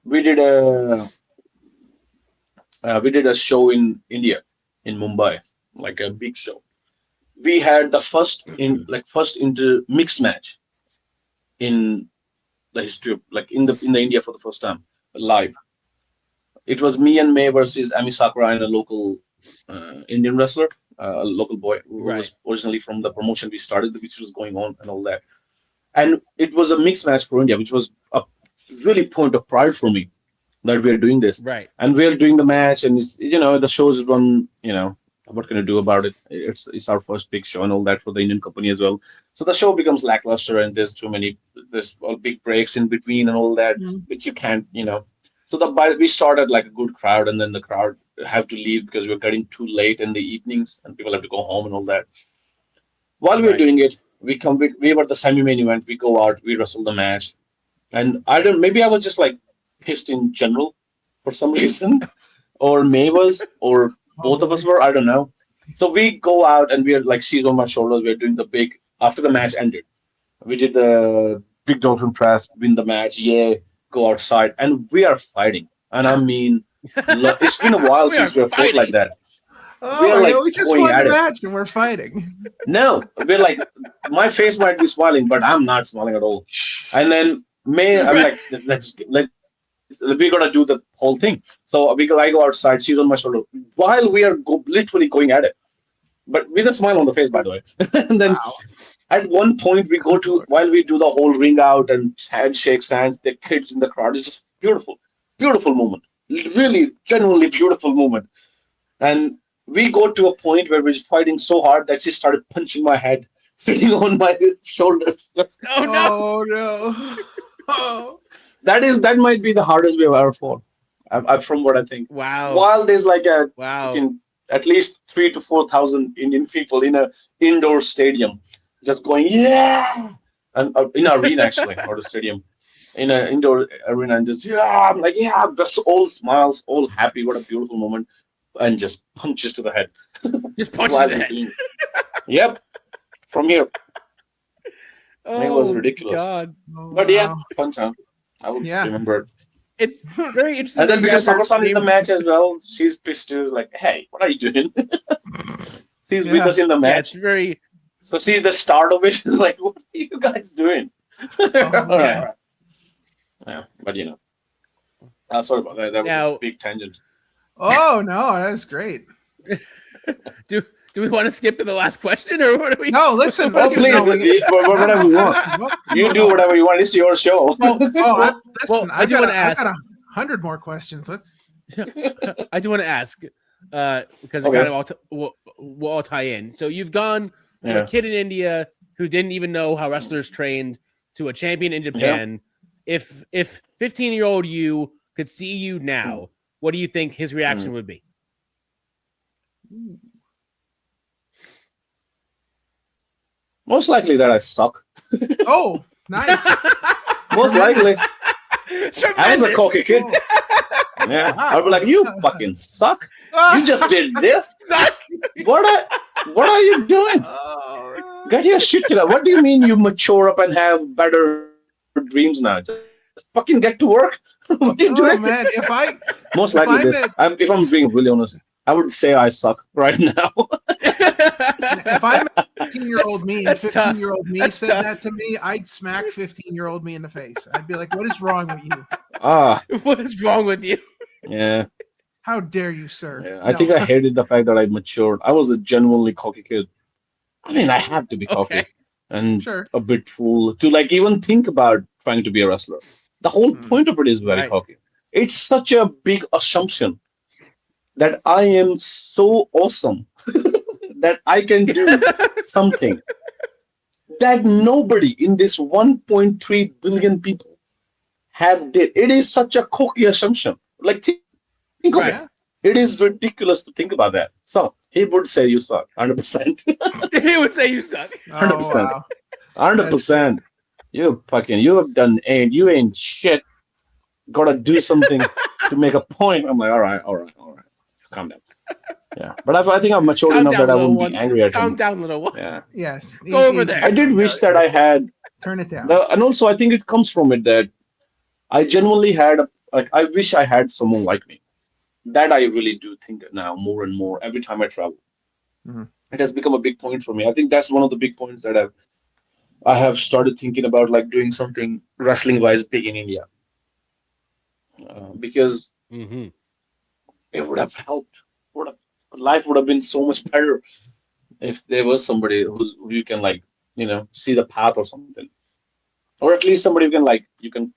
We did a show in India, in Mumbai, like a big show. We had the first into mixed match in the history of in the India for the first time live. It was me and May versus Ami Sakura and a local Indian wrestler, a local boy who was originally from the promotion we started, which was going on and all that. And it was a mixed match for India, which was a really point of pride for me that we're doing this. Right. And we're doing the match, and it's, the show's run, what can I do about it? It's our first big show and all that for the Indian company as well. So the show becomes lackluster, and there's big breaks in between and all that, which you can't, So we started like a good crowd, and then the crowd have to leave because we're getting too late in the evenings, and people have to go home and all that. While we're doing it, we were the semi-main event. We go out, we wrestle the match, and maybe I was just like pissed in general for some reason, or May was, or both of us were, I don't know. So we go out, and we're like, she's on my shoulders. We're doing after the match ended, we did the big dolphin press, win the match, go outside, and we are fighting. And I mean, it's been a while since we've fought like that. We just won the match and we're fighting. No, we're like, my face might be smiling, but I'm not smiling at all. And then I'm like, we gotta do the whole thing. So I go outside, she's on my shoulder, while we are literally going at it, but with a smile on the face, by the way. And then at one point while we do the whole ring out and handshakes hands, the kids in the crowd, it's just beautiful moment, really genuinely beautiful moment. And we go to a point where we're fighting so hard that she started punching my head, sitting on my shoulders. Oh no. That might be the hardest we've ever fought, from what I think. Wow. While there's like at least 3,000 to 4,000 Indian people in an indoor stadium, just going and in an arena actually, or the stadium, in an indoor arena, and just I'm like just all smiles, all happy. What a beautiful moment, and just punches to the head. Just punches to the head. Yep, from here. Oh, it was ridiculous. God. But fun time. I will remember it. It's very interesting. And then because Summer-san is in the match as well, she's pissed too. Like, hey, what are you doing? She's with us in the match. It's very. So see the start of it. Like, what are you guys doing? Yeah, but sorry about that. That was a big tangent. Oh no, that was great. Do we want to skip to the last question, or what do we? No, listen. Please, whatever you want. You do whatever you want. It's your show. I do want to ask. I got 100 more questions. I do want to ask because it kind of will all tie in. So you've gone from a kid in India who didn't even know how wrestlers trained to a champion in Japan. Yeah. If 15-year-old you could see you now, what do you think his reaction would be? Most likely that I suck. Oh, nice. Most likely. Tremendous. I was a cocky kid. Yeah, I'd be like, you fucking suck. You just did this. Suck. What are you doing? Get your shit together. What do you mean you mature up and have better dreams now? Just fucking get to work. What are you doing? Man, most likely this. If I'm being really honest, I would say I suck right now. If I'm 15-year-old me and 15-year-old me said that to me, I'd smack 15-year-old me in the face. I'd be like, what is wrong with you? What is wrong with you? Yeah. How dare you, sir? Yeah, I think I hated the fact that I matured. I was a genuinely cocky kid. I mean, I had to be Okay. cocky and Sure. a bit fool to like even think about trying to be a wrestler. The whole point of it is very Right. cocky. It's such a big assumption that I am so awesome that I can do something that nobody in this 1.3 billion people have did. It is such a cocky assumption. Like think of Right. it. It is ridiculous to think about that. So he would say you suck, 100%. He would say you suck. 100%. Wow. 100%. You have done and you ain't shit. Gotta do something to make a point. I'm like, all right. Calm down. Yeah. But I think I'm mature Calm enough down, that I little wouldn't one. be angry at Calm him. down, little one. Yeah. Yes. Go over there. I did wish that I had, Turn it down. and also I think it comes from it that I genuinely had, I wish I had someone like me. That I really do think now more and more every time I travel. Mhm. It has become a big point for me. I think that's one of the big points that I have started thinking about, like doing something wrestling wise big in India, because Mm-hmm. it would have helped. Would have, life would have been so much better if there was somebody who you can like, see the path or something, or at least somebody who can like you can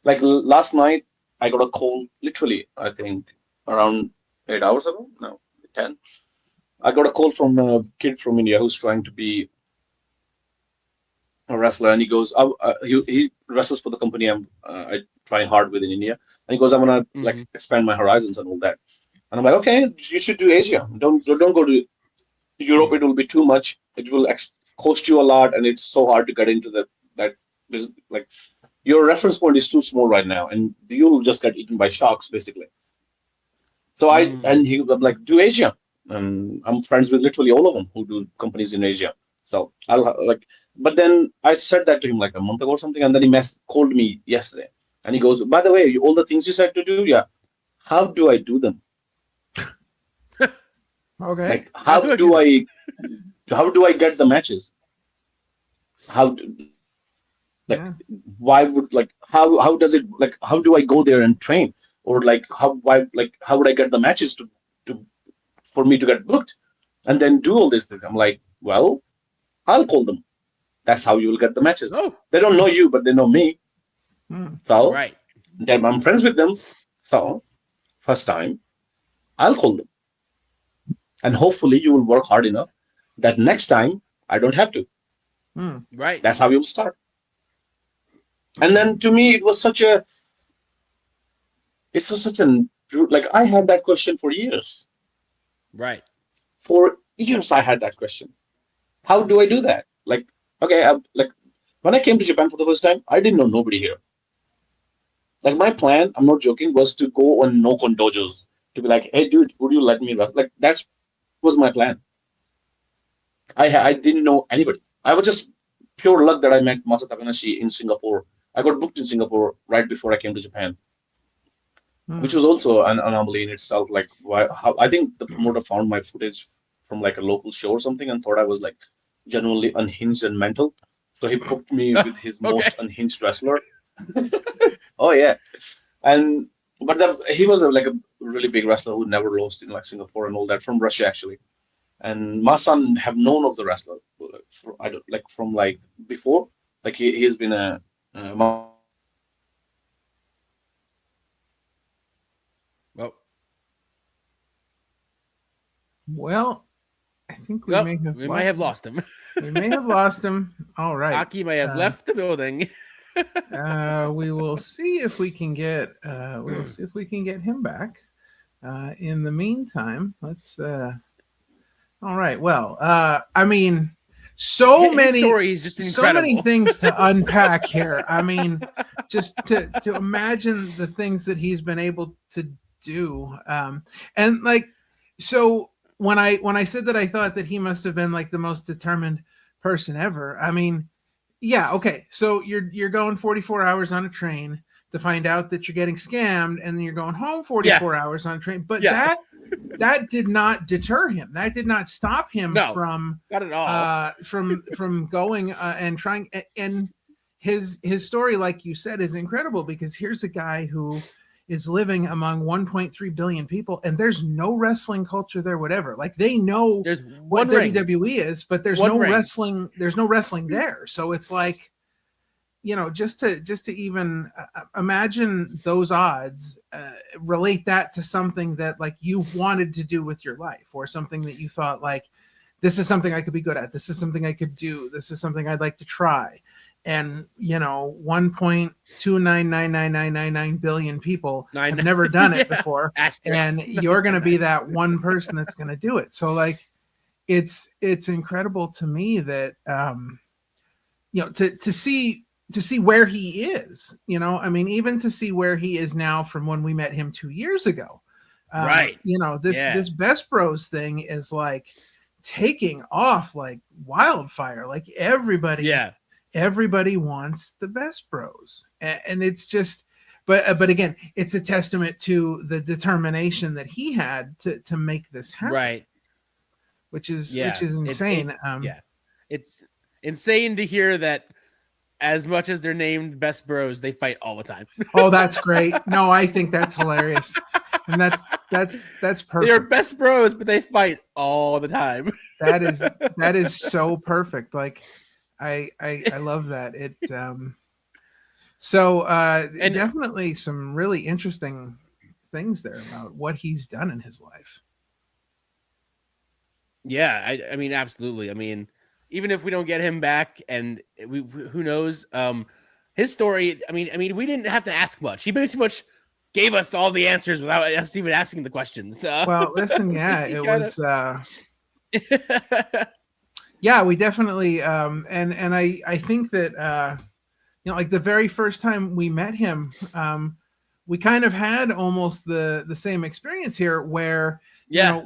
like last night I got a call literally I think around 8 hours ago. No, 10. I got a call from a kid from India who's trying to be a wrestler, and he goes, he wrestles for the company I trying hard with in India, and he goes, I want to like Mm-hmm. expand my horizons and all that. And I'm like, okay, you should do Asia. Don't go to Europe. It will be too much. It will cost you a lot, and it's so hard to get into that like your reference point is too small right now, and you'll just get eaten by sharks basically. So I'm like, do Asia, and I'm friends with literally all of them who do companies in Asia. So I'll like, but then I said that to him like a month ago or something, and then he called me yesterday, and he goes, by the way, all the things you said to do, yeah, how do I do them? Okay. Like, how do I get the matches? How do, like Yeah. why would like how does it like how do I go there and train, or like how would I get the matches to for me to get booked and then do all these things? I'm like, well, I'll call them. That's how you will get the matches. Oh, They don't know you, but they know me. So right. then I'm friends with them. So first time, I'll call them, and hopefully you will work hard enough that next time I don't have to. Right. That's how we will start. And then to me, it's such a like I had that question for years. Right. For years, I had that question. How do I do that? Like, okay, like when I came to Japan for the first time, I didn't know nobody here. Like my plan, I'm not joking, was to go on knock on dojos to be like, hey, dude, would you let me wrestle? Like that was my plan. I didn't know anybody. I was just pure luck that I met Masa Takanashi in Singapore. I got booked in Singapore right before I came to Japan, which was also an anomaly in itself. Like, how I think the promoter found my footage from like a local show or something and thought I was like genuinely unhinged and mental. So he booked me with his Okay. most unhinged wrestler. Oh yeah, and but he was like a really big wrestler who never lost in like Singapore and all that, from Russia actually. And my son have known of the wrestler I don't like from like before. Like he's been a Well, Well, I think we might have lost him. We may have lost him. All right. Aki may have left the building. We will see if we can get him back. In the meantime, let's all right. Well, I mean, His story is just so many incredible. things to unpack here. I mean, just to imagine the things that he's been able to do. And like, so when I said that I thought that he must have been like the most determined person ever, I mean, yeah, okay. So you're going 44 hours on a train to find out that you're getting scammed, and then you're going home 44 hours on a train. But that did not deter him. That did not stop him from not at all. From going and trying. And his story, like you said, is incredible, because here's a guy who is living among 1.3 billion people, and there's no wrestling culture there, whatever. Like they know There's what ring. WWE is, but there's one no ring. wrestling. There's no wrestling there. So it's like, just to even imagine those odds, relate that to something that like you wanted to do with your life, or something that you thought like, this is something I could be good at. This is something I could do. This is something I'd like to try. And 1.2999999 billion people have never done it before, and you're going to be that one person that's going to do it. So like, it's incredible to me that to see where he is. I mean, even to see where he is now from when we met him 2 years ago. Right. This Best Bros thing is like taking off like wildfire. Like everybody wants the Best Bros, and it's just, but again, it's a testament to the determination that he had to make this happen, right? Which is insane. It's insane to hear that. As much as they're named Best Bros, they fight all the time. Oh, that's great. No, I think that's hilarious, and that's perfect. They're Best Bros, but they fight all the time. That is so perfect. Like. I love that. It and definitely some really interesting things there about what he's done in his life. Yeah, I mean, absolutely. I mean, even if we don't get him back, and who knows, his story. I mean, we didn't have to ask much. He pretty much gave us all the answers without us even asking the questions. Well, listen, it was. Yeah, we definitely, and I think that, like the very first time we met him, we kind of had almost the same experience here where,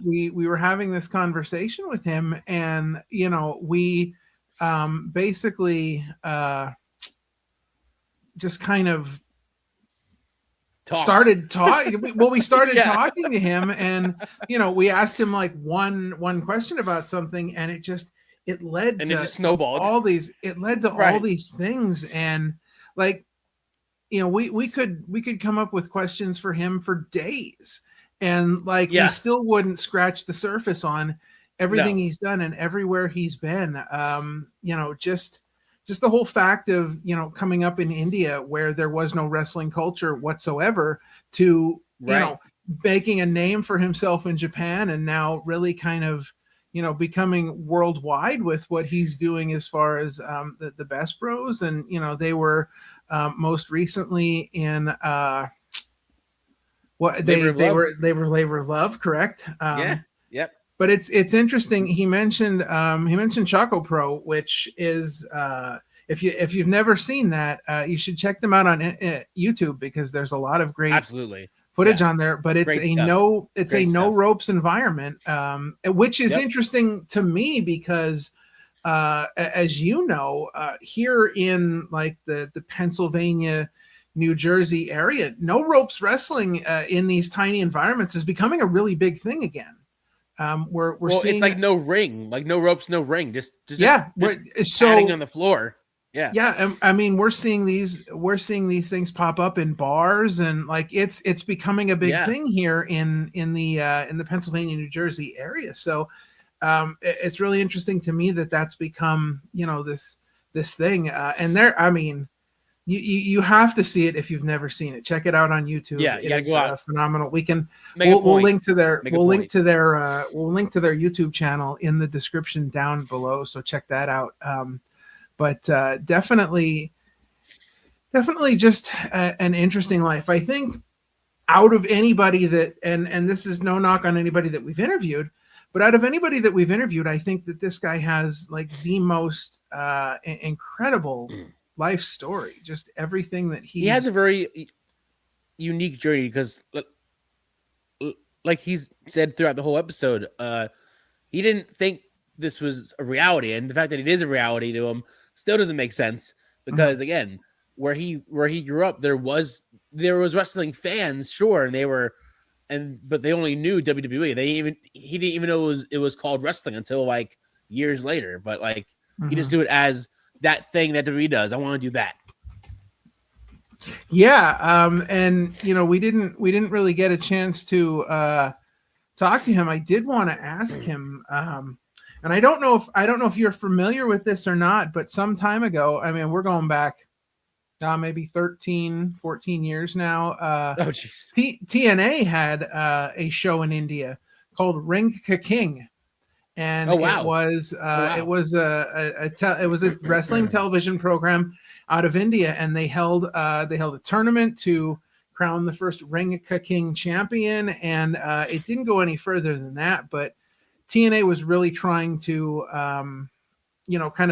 we were having this conversation with him, and, we basically just kind of started talking. Well, we started talking to him, and, we asked him like one question about something, and it led to just snowballed all these. It led to all these things, and like, we could come up with questions for him for days, and like we still wouldn't scratch the surface on everything he's done and everywhere he's been. Just the whole fact of coming up in India where there was no wrestling culture whatsoever, to making a name for himself in Japan, and now really kind of becoming worldwide with what he's doing as far as the Best Bros. And, they were most recently in Labor of Love, correct? Yep. But it's interesting. He mentioned Choco Pro, which is if you've never seen that, you should check them out on YouTube, because there's a lot of great footage on there, but it's a no ropes environment, which is interesting to me because as here in like the Pennsylvania, New Jersey area, no ropes wrestling in these tiny environments is becoming a really big thing again. We're seeing it's like no ring, like no ropes, no ring, just so padding on the floor. I mean, we're seeing these things pop up in bars, and like it's becoming a big thing here in the Pennsylvania, New Jersey area. So it's really interesting to me that that's become this thing. And there, I mean, you have to see it if you've never seen it. Check it out on YouTube. Yeah, you gotta go out. Phenomenal. We'll link to their YouTube channel in the description down below. So check that out. But definitely just an interesting life. I think out of anybody that, and this is no knock on anybody that we've interviewed, but out of anybody that we've interviewed, I think that this guy has like the most incredible life story. Just everything that he has a very unique journey, because like he's said throughout the whole episode, he didn't think this was a reality, and the fact that it is a reality to him still doesn't make sense, because again, where he grew up, there was wrestling fans, sure, but they only knew WWE. He didn't even know it was called wrestling until like years later. But like he just knew it as that thing that WWE does. I want to do that. Yeah, and we didn't really get a chance to talk to him. I did want to ask him, and I don't know if you're familiar with this or not, but some time ago, I mean, we're going back maybe 13, 14 years now. Oh, jeez. TNA had a show in India called Ring Ka King, and oh, wow. it was it was a wrestling television program out of India, and they held a tournament to crown the first Ring Ka King champion, and it didn't go any further than that. But TNA was really trying to kind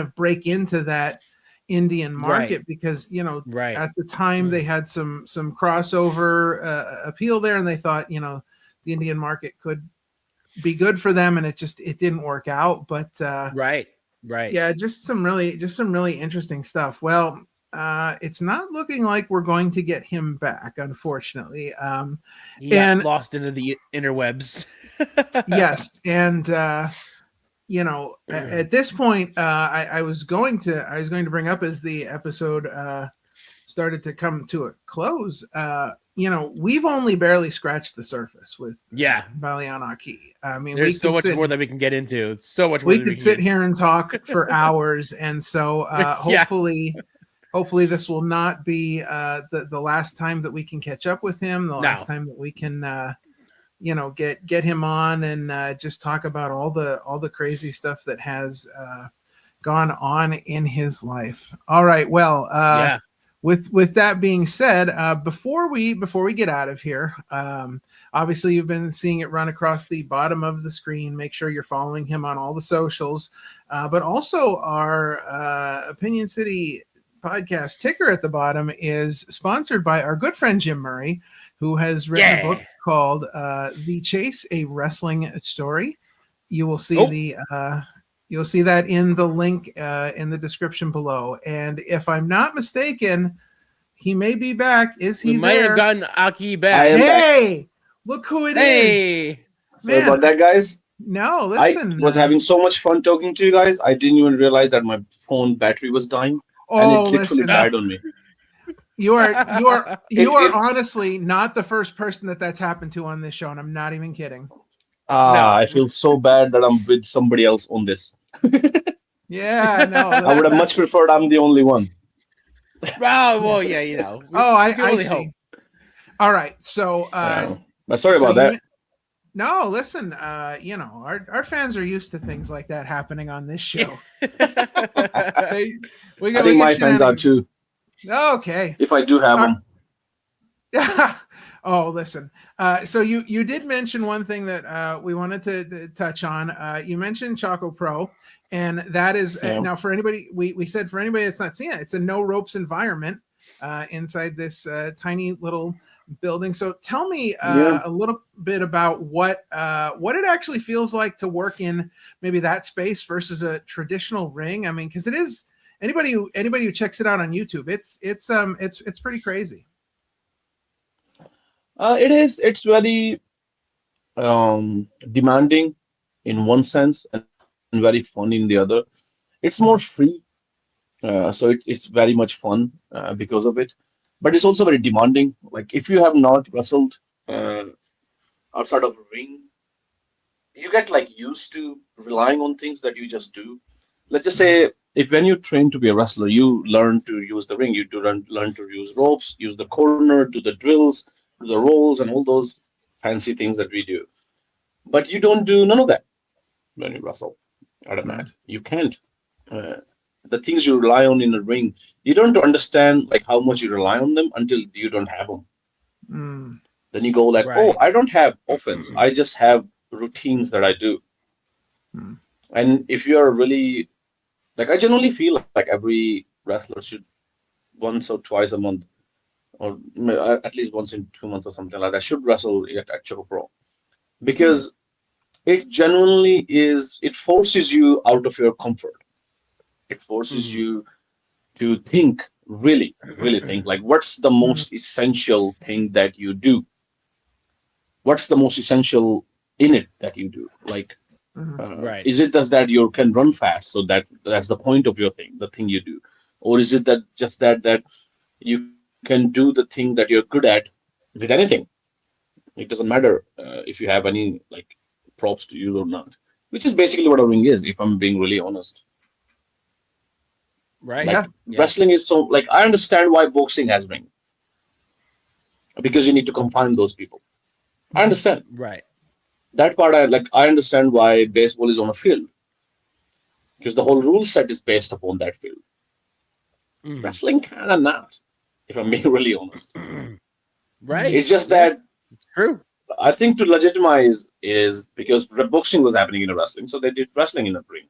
of break into that Indian market, because at the time they had some crossover appeal there, and they thought the Indian market could be good for them, and it didn't work out. But yeah, just some really interesting stuff. Well, it's not looking like we're going to get him back, unfortunately. He got lost into the interwebs. Yes, and at this point, I was going to bring up, as the episode started to come to a close. We've only barely scratched the surface with Baliyan Akki. I mean, there's so much more that we can get into. So much more we could sit here and talk for hours, and so hopefully this will not be the last time that we can catch up with him. The last time that we can get him on and just talk about all the crazy stuff that has gone on in his life. All right, well, with that being said, before we get out of here, obviously you've been seeing it run across the bottom of the screen. Make sure you're following him on all the socials, but also our Opinion City podcast ticker at the bottom is sponsored by our good friend Jim Murray, who has written a book called The Chase, a Wrestling Story. You will see you'll see that in the link in the description below. And if I'm not mistaken, he may be back. Is he there? We might have gotten Aki back. Hey, look who it is. Sorry about that, guys. No, listen. I was having so much fun talking to you guys. I didn't even realize that my phone battery was dying. And it literally died on me. You are honestly not the first person that's happened to on this show, and I'm not even kidding. I feel so bad that I'm with somebody else on this. Yeah, no. I would have much preferred I'm the only one. Well, yeah, I see. Hope. All right, so sorry about that. No, listen, our fans are used to things like that happening on this show. I think my fans are too. Okay. If I do have them. Oh, listen. So you did mention one thing that we wanted to touch on. You mentioned Choco Pro, and that is now for anybody. We said for anybody that's not seen it, it's a no ropes environment inside this tiny little building. So tell me a little bit about what it actually feels like to work in maybe that space versus a traditional ring. I mean, because it is anybody who checks it out on YouTube, it's pretty crazy. It's very demanding in one sense and very fun in the other. It's more free, so it's very much fun because of it. But it's also very demanding. Like if you have not wrestled outside of a ring, you get like used to relying on things that you just do. Let's just say if when you train to be a wrestler, you learn to use the ring, you do learn to use ropes, use the corner, do the drills, do the rolls, and all those fancy things that we do. But you don't do none of that when you wrestle at a mat. You can't. The things you rely on in a ring, you don't understand like how much you rely on them until you don't have them. Then you go like, oh, I don't have offense. I just have routines that I do. And if you're really like, I generally feel like every wrestler should once or twice a month, or at least once in 2 months or something like that, should wrestle at Choco Pro, because it genuinely is. It forces you out of your comfort. It forces you to think, really think, like, what's the most essential thing that you do? What's the most essential in it that you do? Like, is it just that you can run fast, so that's the point of your thing, the thing you do? Or is it that just that you can do the thing that you're good at with anything. It doesn't matter if you have any like props to use or not, which is basically what a ring is, if I'm being really honest. Right. Like wrestling is so like I understand why boxing has ring because you need to confine those people. I understand Right. that part. I understand why baseball is on a field because the whole rule set is based upon that field. Wrestling kind of not, if I'm being really honest. Right. It's just that true. I think to legitimize is because boxing was happening in a wrestling, so they did wrestling in a ring.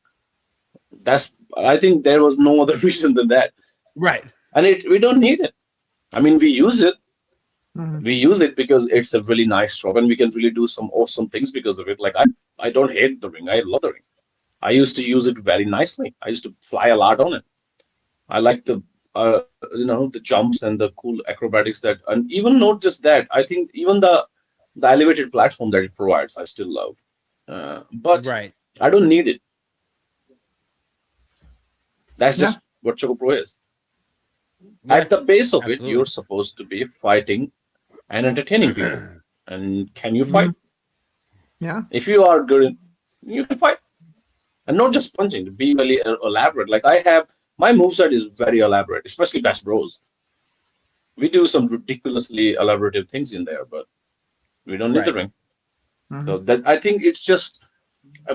I think there was no other reason than that. Right. And we don't need it. I mean, we use it. We use it because it's a really nice job and we can really do some awesome things because of it. Like I don't hate the ring. I love the ring. I used to use it very nicely. I used to fly a lot on it. I like the the jumps and the cool acrobatics and even not just that. I think even the elevated platform that it provides, I still love. But I don't need it. That's just what Choco Pro is. At the base of it, you're supposed to be fighting and entertaining people. And can you fight? Yeah. If you are good, you can fight. And not just punching, be really elaborate. Like my moveset is very elaborate, especially Best Bros. We do some ridiculously elaborative things in there, but we don't need the ring. So that I think it's just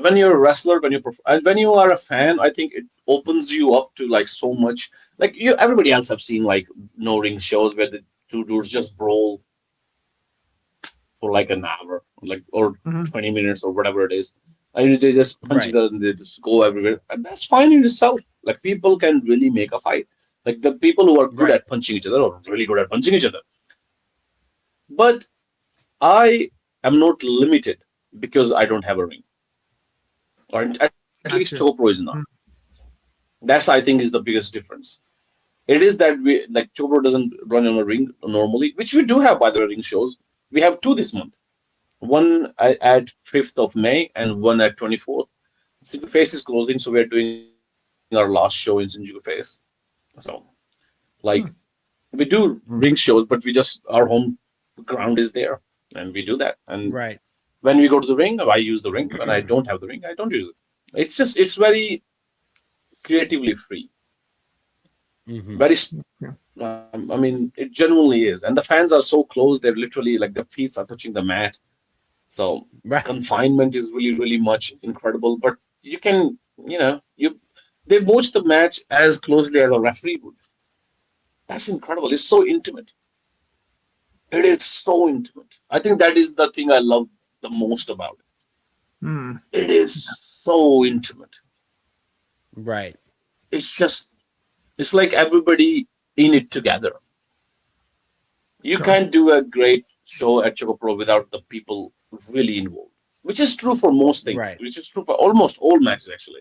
when you're a wrestler, when you are a fan, I think it opens you up to like so much. Like everybody else have seen like no ring shows where the two dudes just brawl for like an hour, or 20 minutes or whatever it is. And they just punch each other and they just go everywhere, and that's fine in itself. Like people can really make a fight. Like the people who are good at punching each other or really good at punching each other. But I am not limited because I don't have a ring. Or at least Choco Pro is not. That's I think is the biggest difference. It is that Choco Pro doesn't run on a ring normally, which we do have by the way, ring shows. We have 2 this month. One at 5th of May and one at 24th. Shinjuku Face is closing, so we're doing our last show in Shinjuku Face. So, we do ring shows, but our home ground is there, and we do that. And when we go to the ring, I use the ring. When I don't have the ring, I don't use it. It's very creatively free. Very. I mean, it genuinely is, and the fans are so close. They're literally like their feet are touching the mat. So confinement is really, really much incredible. But you can, they watch the match as closely as a referee would. That's incredible. It's so intimate. It is so intimate. I think that is the thing I love the most about it. It is so intimate. Right. It's like everybody in it together. You can't do a great show at Choco Pro without the people really involved, which is true for most things, which is true for almost all matches actually.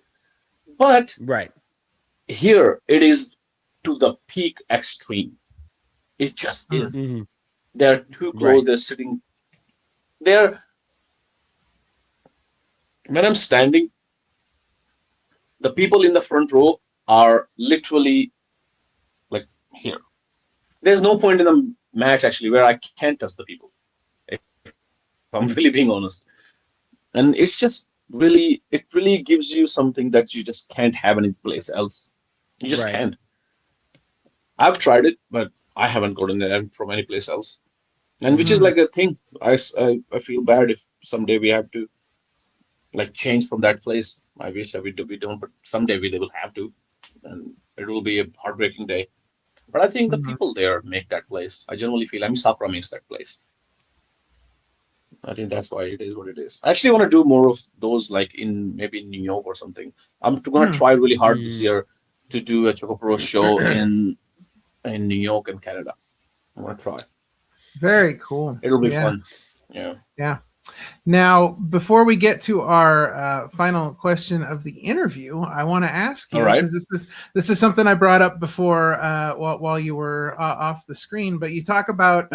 But here it is to the peak extreme. It just is. They're too close. They're sitting there. When I'm standing, the people in the front row are literally like here. There's no point in the match actually where I can't touch the people. If I'm really being honest. And it's just really, it really gives you something that you just can't have any place else. You just can't. I've tried it, but I haven't gotten it from any place else. And which is like a thing. I feel bad if someday we have to like change from that place. I wish that we don't, but someday we will have to. And it will be a heartbreaking day. But I think the people there make that place. I generally feel Safra makes that place. I think that's why it is what it is. I actually want to do more of those, like maybe in New York or something. I'm going to try really hard this year to do a Choco Pro show in New York and Canada. I want to try. Very cool. It'll be fun. Yeah. Yeah. Now, before we get to our final question of the interview, I want to ask you, because this is something I brought up before while you were off the screen, but you talk about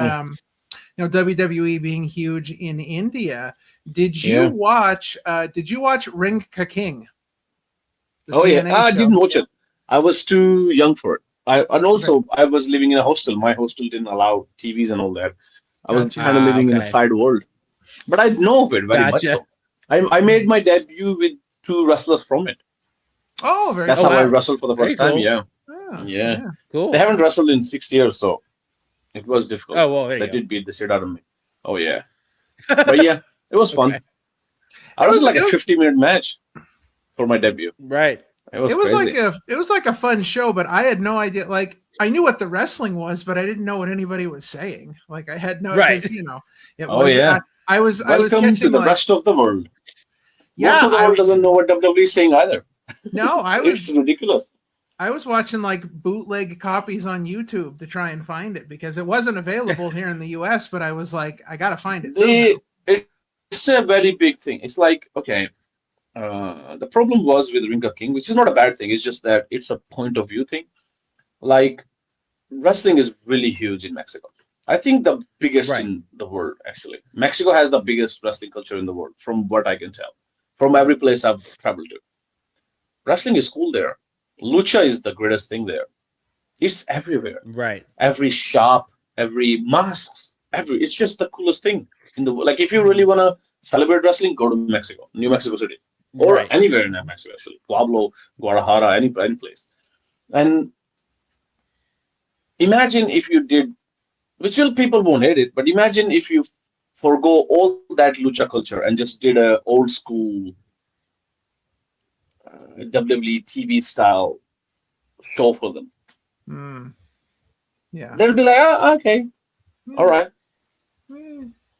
WWE being huge in India. Did you watch Ring Ka King? I didn't watch it. I was too young for it. And also I was living in a hostel. My hostel didn't allow TVs and all that. I was kind of living in a side world, but I know of it very much. So I made my debut with two wrestlers from it. Oh, very. That's cool. how I wrestled for the first time. Yeah. Oh, Yeah. Cool. They haven't wrestled in 6 years, so it was difficult. Oh well, there you they go. did beat the shit out of me. Oh yeah. But yeah, it was fun. I was like a 50-minute match for my debut. Right. It was crazy. It was like a fun show, but I had no idea. Like I knew what the wrestling was, but I didn't know what anybody was saying. Like I had no, you know, it was. Yeah. I was. Welcome I was catching to the rest of the world. Yeah, most of the world doesn't know what WWE is saying either. No, it's ridiculous. I was watching like bootleg copies on YouTube to try and find it because it wasn't available here in the US, but I was like, I gotta find it somehow. It's a very big thing. It's like, okay, the problem was with Ring of King, which is not a bad thing. It's just that it's a point of view thing. Like, wrestling is really huge in Mexico. I think the biggest in the world, actually. Mexico has the biggest wrestling culture in the world, from what I can tell, from every place I've traveled to. Wrestling is cool there. Lucha is the greatest thing there. It's everywhere. Right. Every shop, every mask, it's just the coolest thing in the world. Like, if you really want to celebrate wrestling, go to Mexico, New Mexico City, or anywhere in Mexico, actually. Pueblo, Guadalajara, any place. And imagine if you did, which people won't hate it, but imagine if you forgo all that lucha culture and just did a old school WWE TV style show for them. Yeah. They'll be like, oh, okay, all right.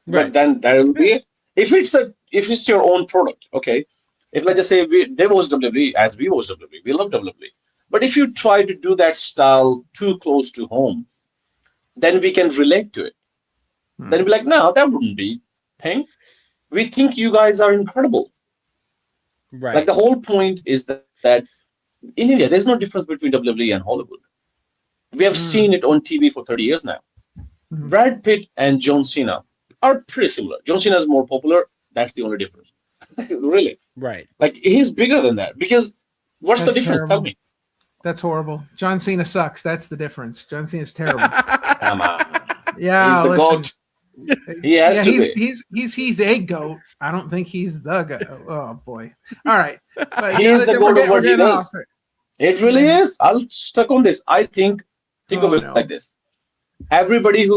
But then that'll be it. If it's your own product, okay. If let's just say they watch WWE as we watch WWE, we love WWE. But if you try to do that style too close to home, then we can relate to it. Then be like, no, that wouldn't be thing. We think you guys are incredible. Right. Like the whole point is that in India, there's no difference between WWE and Hollywood. We have seen it on TV for 30 years now. Brad Pitt and John Cena are pretty similar. John Cena is more popular. That's the only difference. Really. Right. Like, he's bigger than that. Because what's the difference? Terrible. Tell me. That's horrible. John Cena sucks. That's the difference. John Cena's terrible. Come on. Yeah, he's the GOAT. He has to be. He's a GOAT. I don't think he's the GOAT. Oh boy. All right. But, he's the GOAT of what he does. It really is. I'll stuck on this. I think of it like this. Everybody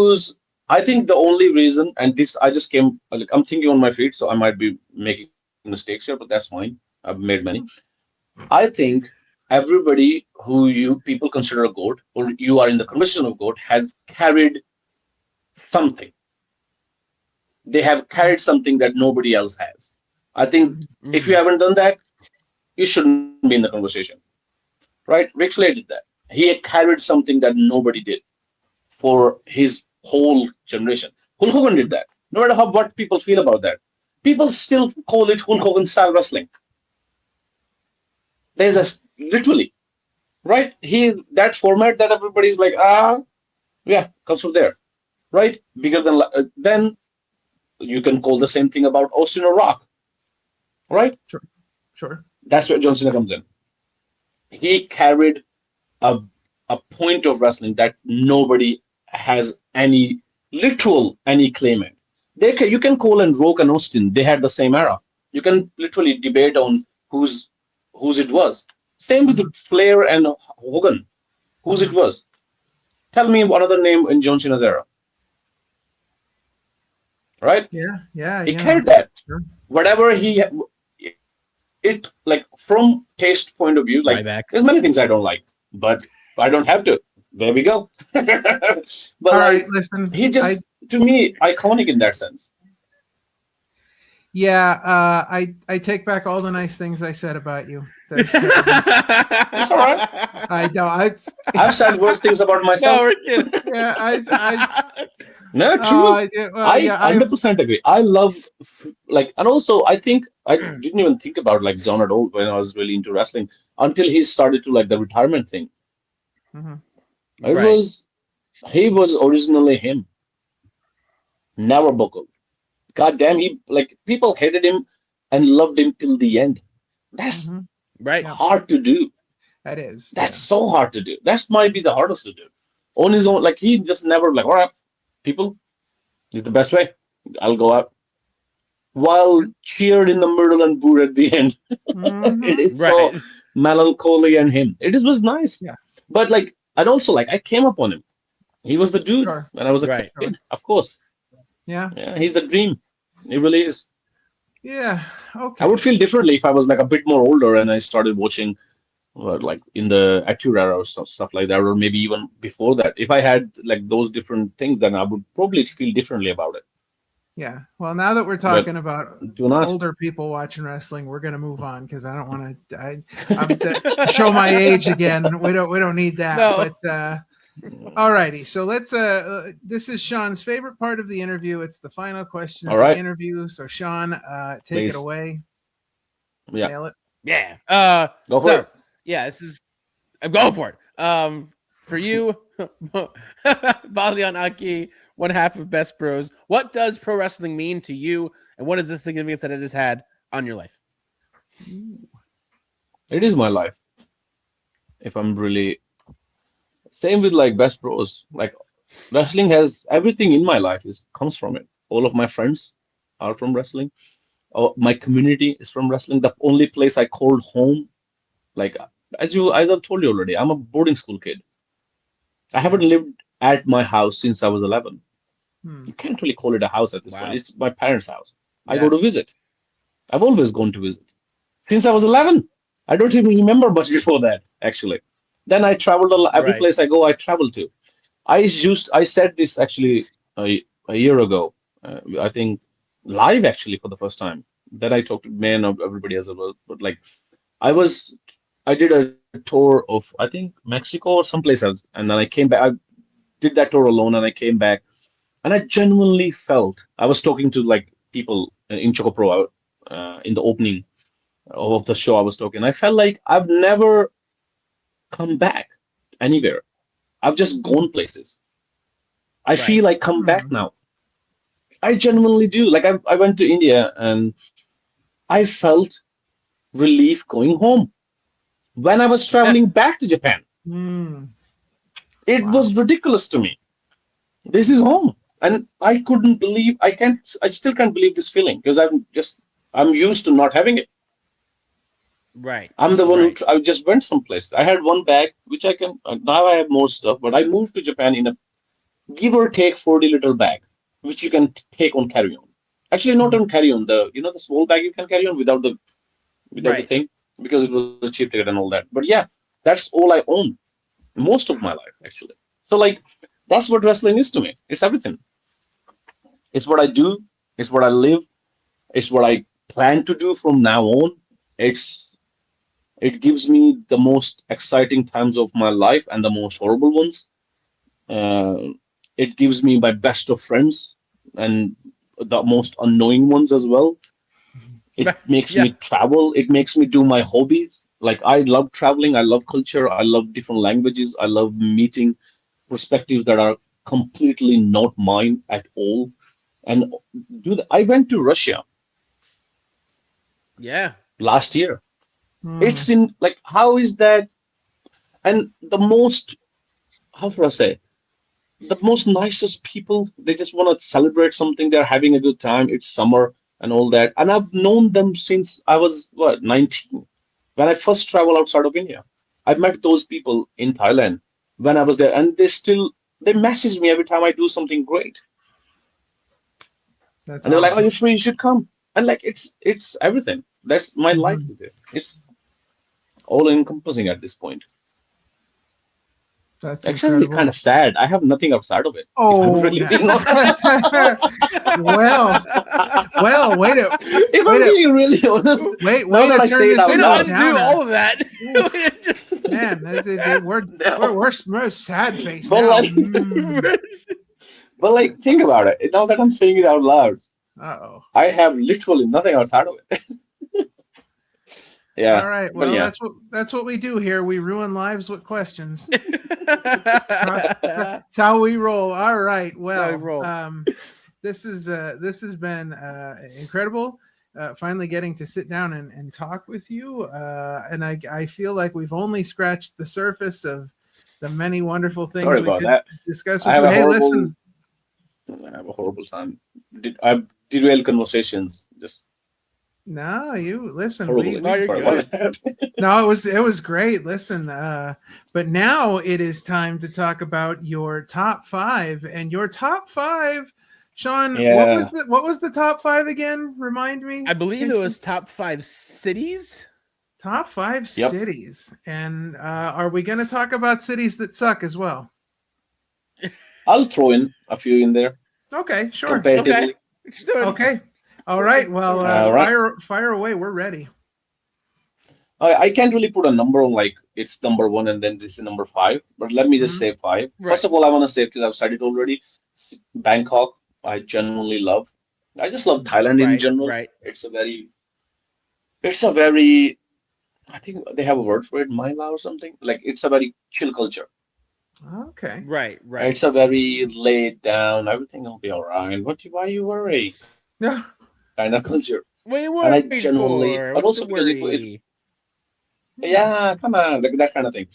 I think the only reason, and this I just came, like, I'm thinking on my feet, so I might be making mistakes here, but that's fine. I've made many. I think everybody who people consider a GOAT, or you are in the conversation of GOAT, has carried something. They have carried something that nobody else has. I think if you haven't done that, you shouldn't be in the conversation. Right? Ric Flair did that. He had carried something that nobody did for his whole generation. Hulk Hogan did that. No matter what people feel about that, people still call it Hulk Hogan style wrestling. There's literally, right? That format that everybody's like, comes from there, right? Bigger than then. You can call the same thing about Austin or Rock, right? Sure. That's where John Cena comes in. He carried a point of wrestling that nobody has any claim in. You can call in Rock and Austin. They had the same era. You can literally debate on whose it was. Same with Flair and Hogan. Whose it was. Tell me one other name in John Cena's era. Right? Yeah. He carried that. Sure. Whatever like, from taste point of view, like, there's many things I don't like, but I don't have to. There we go. But all right, listen. He just, to me, iconic in that sense. Yeah, I take back all the nice things I said about you. It's all right. I know. I've said worse things about myself. No, we're kidding. Yeah, no, true. I 100% agree. I love, like, and also I think I didn't even think about, like, John at all when I was really into wrestling until he started to, like, the retirement thing. He was originally him. Never buckled. God damn, people hated him and loved him till the end. That's hard to do. That is. That's so hard to do. That might be the hardest to do. On his own, like he just never like, all right, people, this is the best way. I'll go out. While cheered in the middle and booed at the end. It is so melancholy and him. Was nice. Yeah. But like, I'd also like, I came up on him. He was the dude when I was a kid, of course. Yeah. Yeah, he's the dream. He really is. Yeah. Okay. I would feel differently if I was like a bit more older and I started watching like in the Attitude Era or stuff like that, or maybe even before that. If I had like those different things, then I would probably feel differently about it. Yeah. Well, now that we're talking about older people watching wrestling, we're gonna move on because I don't want to show my age again. We don't need that. No. But alrighty. So let's. This is Sean's favorite part of the interview. It's the final question of the interview. So Sean, take it away. Yeah. Nail it. Yeah. Go for it. Yeah. I'm going for it. For you, Baliyan Akki, one half of Best Bros. What does pro wrestling mean to you, and what is the significance that it has had on your life? It is my life. If I'm really same with like Best Bros. Like wrestling has everything in my life comes from it. All of my friends are from wrestling. My community is from wrestling. The only place I called home, like as I've told you already, I'm a boarding school kid. I haven't lived at my house since I was 11. You can't really call it a house at this point. It's my parents' house. I go to visit. I've always gone to visit. Since I was 11. I don't even remember much before that, actually. Then I traveled a lot. Every place I go, I travel to. I said this actually a year ago, I think live actually for the first time. Then I talked to men of everybody as well. But like, I did a tour of, I think, Mexico or someplace else. And then I came back. I did that tour alone and I came back. And I genuinely felt, I was talking to like people in Choco Pro in the opening of the show I was talking. I felt like I've never come back anywhere. I've just gone places. I feel I come back now. I genuinely do. Like I went to India and I felt relief going home. When I was traveling back to Japan, it was ridiculous to me. This is home. And I couldn't believe, I still can't believe this feeling because I'm used to not having it. Right. I'm the one who I just went someplace. I had one bag, which now I have more stuff, but I moved to Japan in a give or take 40-liter bag, which you can take on carry-on. Actually, not on carry-on, the small bag you can carry on without the thing, because it was a cheap ticket and all that. But yeah, that's all I own most of my life, actually. So like, that's what wrestling is to me. It's everything. It's what I do. It's what I live. It's what I plan to do from now on. It gives me the most exciting times of my life and the most horrible ones. It gives me my best of friends and the most annoying ones as well. It makes me travel. It makes me do my hobbies. Like I love traveling. I love culture. I love different languages. I love meeting perspectives that are completely not mine at all. And I went to Russia. Yeah. Last year. It's in like, how is that? And the most, how should I say, the most nicest people, they just want to celebrate something. They're having a good time. It's summer and all that. And I've known them since I was, 19, when I first traveled outside of India. I met those people in Thailand when I was there. And they message me every time I do something great. And they're like, oh, you're free, you should come. And like, it's everything. That's my life to this. It's all encompassing at this point. That's actually kind of sad. I have nothing outside of it. Oh, really well, wait a if I'm being really honest, wait to turn this into a do all of that. Man, we're sad face now. But like, think about it. Now that I'm saying it out loud, I have literally nothing outside of it. Yeah. All right. Well, that's what we do here. We ruin lives with questions. That's how we roll. All right. Well, this has been incredible. finally getting to sit down and talk with you. And I feel like we've only scratched the surface of the many wonderful things Sorry we about could that. discuss I with have you. a Hey, horrible, listen. I have a horrible time. I derail conversations just No, you listen. horribly. No, you're Sorry good. about that. No, it was great. Listen, but now it is time to talk about your top 5 and your top 5. Sean, Yeah. what was the top 5 again? Remind me. I believe it was top 5 cities. Top 5 Yep. cities. And are we going to talk about cities that suck as well? I'll throw in a few in there Okay, sure. comparatively. Okay. All right. Well, right. fire away. We're ready. I can't really put a number on like it's number 1 and then this is number 5, but let me just say 5. Right. First of all, I want to say, because I've said it already, Bangkok, I genuinely love. I just love Thailand in general. Right. It's a very, I think they have a word for it, Myla or something. Like it's a very chill culture. Okay. Right. It's a very laid down, everything will be all right. Why you worry? Yeah. Kind of culture. What are you And I worried genuinely, for? and What's also the because worry? yeah, come on, like that kind of thing.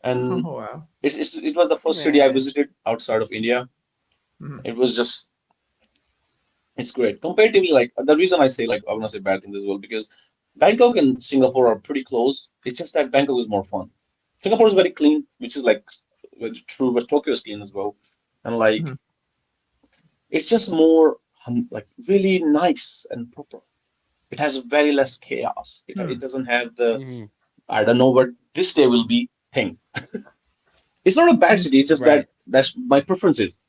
And Oh, wow. it was the first city I visited outside of India. Mhm. It was just, it's great. Comparatively, like the reason I say like I want to say bad things as well, because Bangkok and Singapore are pretty close. It's just that Bangkok is more fun. Singapore is very clean, which is like true, but Tokyo is clean as well. And like Mhm. it's just more like really nice and proper. It has very less chaos. It doesn't have the Mhm. I don't know what this day will be thing. It's not a bad city. It's just Right. that's my preferences.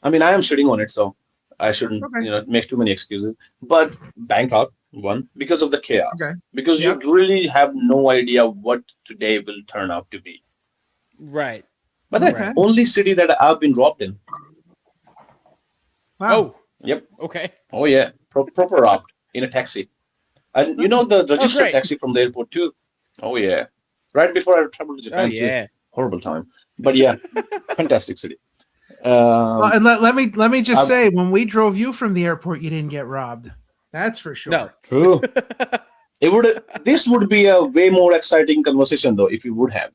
I mean, I am shitting on it, so I shouldn't, Okay. make too many excuses. But Bangkok, one, because of the chaos, Okay. because you Yep. really have no idea what today will turn out to be. Right. But Okay. the only city that I've been robbed in. Wow. Oh. Yep. Okay. Oh yeah, proper robbed in a taxi. And you know the registered great. taxi from the airport too. Oh yeah, right before I traveled to Oh Japan too. yeah. Horrible time. But yeah, fantastic city. Well, and let me just I've, say, when we drove you from the airport, you didn't get robbed. That's for sure. No. true. This would be a way more exciting conversation though if you would have.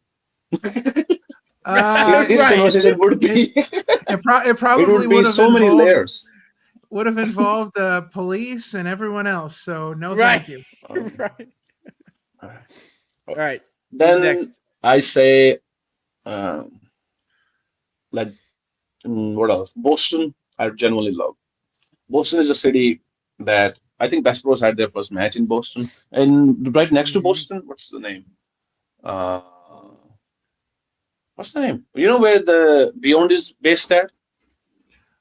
If this Right. conversation would be, It it probably would be would have so many layers. involved police and everyone else. So no, Right. thank you. Right. All right. Who's Then next? I say, um, like, what else? Boston, I genuinely love. Boston is a city that I think BestBros had their first match in Boston. And right next to Mhm. Boston, what's the name? Uh, what's the name? You know where the Beyond is based at?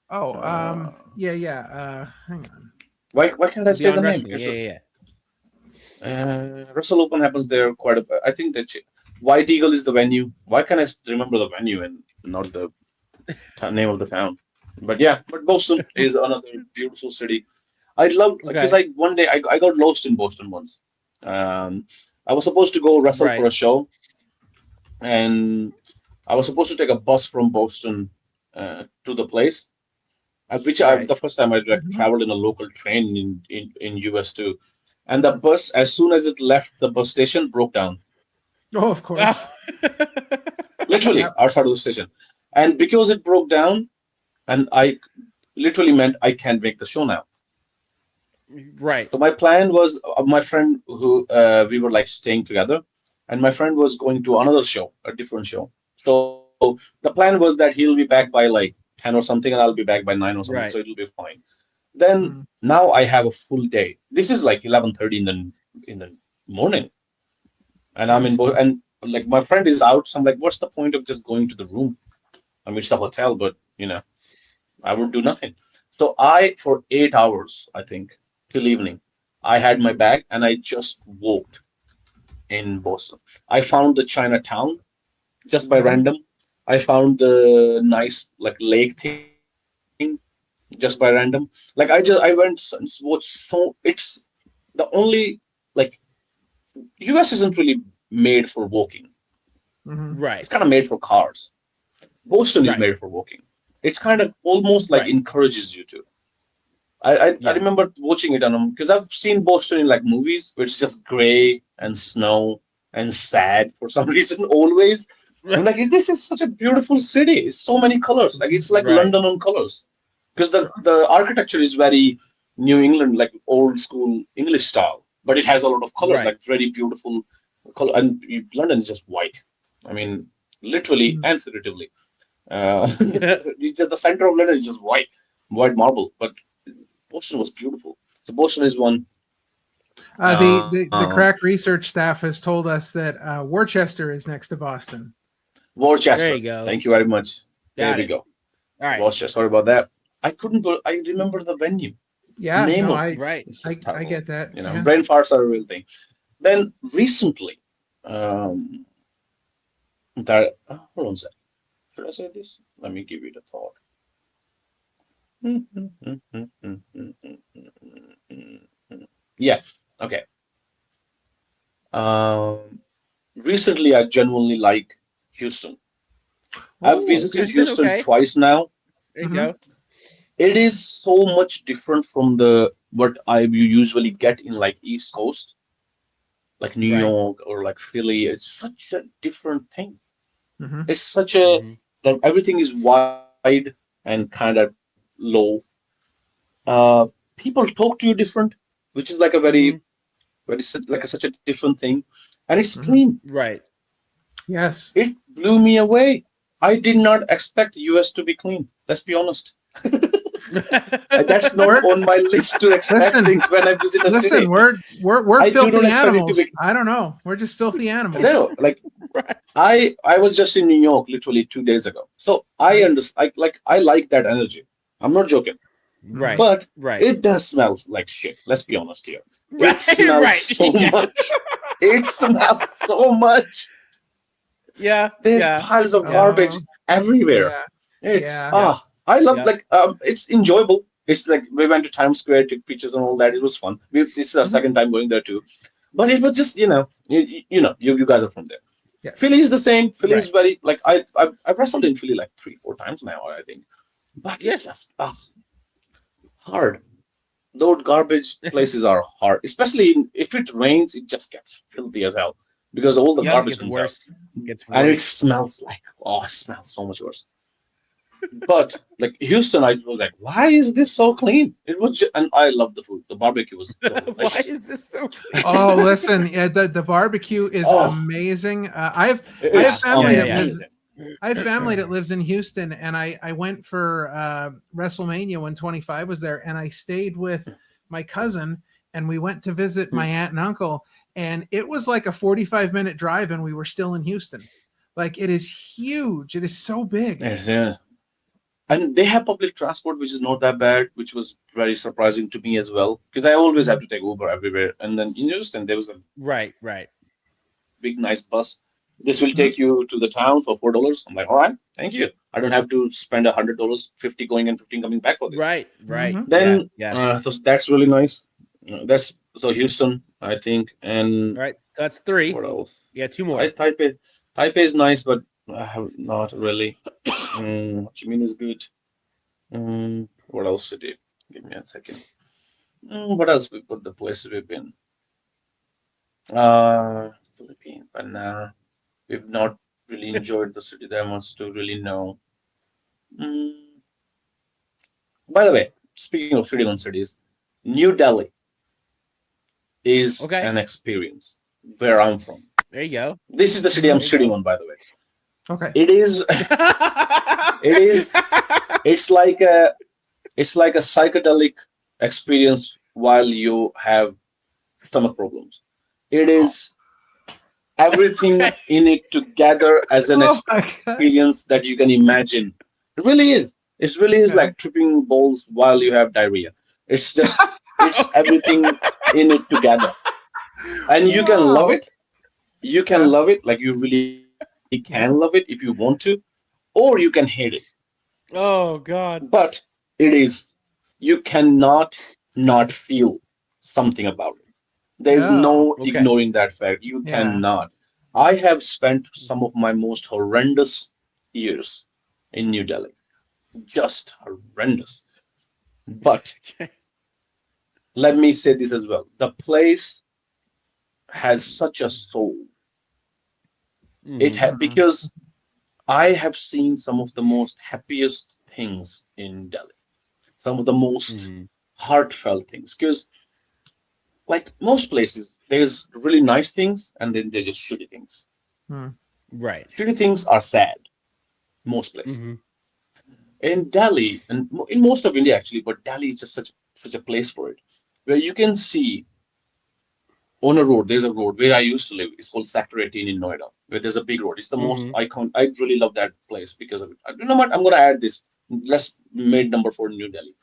Oh, Uh, yeah. Hang on. why can't I say the Beyond name? Wrestling. Yeah. Wrestle Open happens there quite a bit. I think that White Eagle is the venue. Why can't I remember the venue and not the name of the town? But yeah, but Boston is another beautiful city. I love because Okay. one day I got lost in Boston once. Um, I was supposed to go wrestle for Right. a show, and I was supposed to take a bus from Boston to the place. Right. The first time I like, Mhm. traveled in a local train in US too, and the bus as soon as it left the bus station broke down, Oh, of course. literally Yep. outside of the station, and because it broke down, and I literally meant I can't make the show now. Right. So my plan was my friend who we were like staying together, and my friend was going to another show, a different show. So the plan was that he'll be back by like 10 or something, and I'll be back by 9 or something, so Right. it'll be fine. Then Mm. now I have a full day. This is like 11:30 in the morning, and I'm in Jeez. Bo and like my friend is out. So I'm like, what's the point of just going to the room? I mean, it's a hotel, but I would do nothing. So for 8 hours, I think, till evening, I had my bag and I just walked in Boston. I found the Chinatown just by Mhm. random. I found the nice like lake thing just by random. Like I went and watched. So it's the only like US isn't really made for walking. Mhm. It's Right. kind of made for cars. Boston is Right. made for walking. It's kind of almost like Right. encourages you to. I remember watching it on because I've seen Boston in like movies where it's just gray and snow and sad for some reason always. I'm like, this is such a beautiful city. It's so many colors. Like it's like Right. London on colors. Because the architecture is very New England, like old school English style, but it has a lot of colors, Right. like very beautiful color. And London is just white. I mean, literally and figuratively. It's just the center of London is just white marble. But Boston was beautiful. So Boston is one. The crack research staff has told us that Worcester is next to Boston. Worcester. There you go. Thank you very much. There Got we it. go. All right. Worcester. Sorry about that. I couldn't. I remember the venue. Yeah, Name no, of it. Right. It's just I terrible. get that. You know, Yeah. brain farts are a real thing. Then recently, that hold on a second. Should I say this? Let me give it a thought. Yeah. Okay. Um, Recently, I genuinely like Houston. I've visited Houston okay. twice now. There you go. It is so much different from the what I usually get in like East Coast, like New Right. York or like Philly. It's such a different thing. Mm-hmm. It's such a that everything is wide and kind of low. People talk to you different, which is like a very like such a different thing, and it's clean. Right. Yes. It blew me away. I did not expect US to be clean. Let's be honest. That's not on my list to expect things when I visit a city. Listen, we're I do not filthy expect it to animals. be. I don't know. We're just filthy animals. No, like I was just in New York literally 2 days ago, so I understand. I like that energy. I'm not joking, Right. but Right. it does smell like shit. Let's be honest here. Right. It smells Right. so much. It smells so much. Yeah. There's Yeah. piles of garbage everywhere. Yeah. It's Yeah. I love Yeah. it's enjoyable. It's like we went to Times Square, took pictures and all that. It was fun. This is our second time going there too, but it was just you guys are from there. Yes. Philly is the same. Philly is Right. very like I've wrestled in Philly like 3-4 times now I think, but it's just hard. Those garbage places are hard, especially if it rains. It just gets filthy as hell because all the Yep. garbage Gets comes out, worse. Gets and it worse. smells like it smells so much worse. But like Houston, I was like, why is this so clean? It was, and I love the food. The barbecue was Why delicious. is this so? Oh, listen, yeah, the barbecue is Oh, amazing. I have it's family that amazing. I have family that lives in Houston, and I went for WrestleMania when 25 was there, and I stayed with my cousin, and we went to visit my aunt and uncle, and it was like a 45-minute drive, and we were still in Houston. Like, it is huge. It is so big. Yes, yeah. And they have public transport, which is not that bad, which was very surprising to me as well, because I always have to take Uber everywhere. And then in Houston, there was a Right. Right. big, nice bus. This will take you to the town for $4. I'm like, all right, thank you. I don't have to spend $100, 50 going and 15 coming back for this. Right. Right. Then, Yeah. so that's really nice. That's so Houston, I think, and All right. So that's 3. what else? Yeah. 2 more. Taipei is nice, but I have not really. Ho Chi Minh is good. What else city? Give me a second. What else we put the places we've been? Philippines, but nah, we've not really enjoyed the city that much to really know. Mm, by the way, speaking of shitting on cities, New Delhi is an experience where I'm from. There you go. This is the city I'm shitting on, by the way. Okay. It is. It's like a psychedelic experience while you have stomach problems. It is everything in it together as an experience that you can imagine. It really is. It really is like tripping balls while you have diarrhea. It's just it's everything in it together, and you can love it. You can love it, like you really can love it if you want to, or you can hate it. Oh God! But it is. You cannot not feel something about it. There is no ignoring that fact. You cannot. I have spent some of my most horrendous years in New Delhi. Just horrendous. But let me say this as well. The place has such a soul. Because I have seen some of the most happiest things in Delhi, some of the most heartfelt things. Because, like most places, there's really nice things and then there's just shitty things. Right. Shitty things are sad, most places. In Delhi, and in most of India actually, but Delhi is just such a place for it, where you can see on a road, there's a road where I used to live. It's called Sector 18 in Noida, where there's a big road. It's the most icon. I really love that place because of it. You know what? I'm gonna add this. Let's made number 4 in New Delhi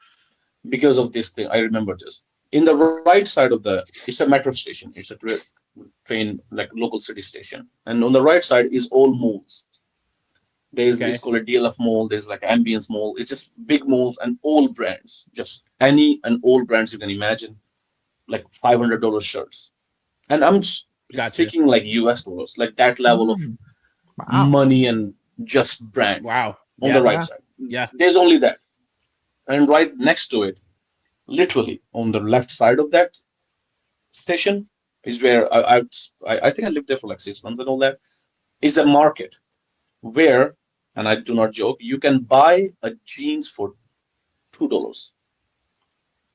because of this thing. I remember this. In the right side of it's a metro station. It's a train, like local city station, and on the right side is all malls. There's Okay. It's called a DLF mall. There's like Ambience mall. It's just big malls and all brands, just any and all brands you can imagine, like $500 shirts. And I'm Gotcha. speaking like US dollars, like that level of Wow. money and just brands Wow. on Yeah. the right side. Yeah. There's only that. And right next to it, literally on the left side of that station, is where I think I lived there for like 6 months and all that, is a market where, and I do not joke, you can buy a jeans for $2.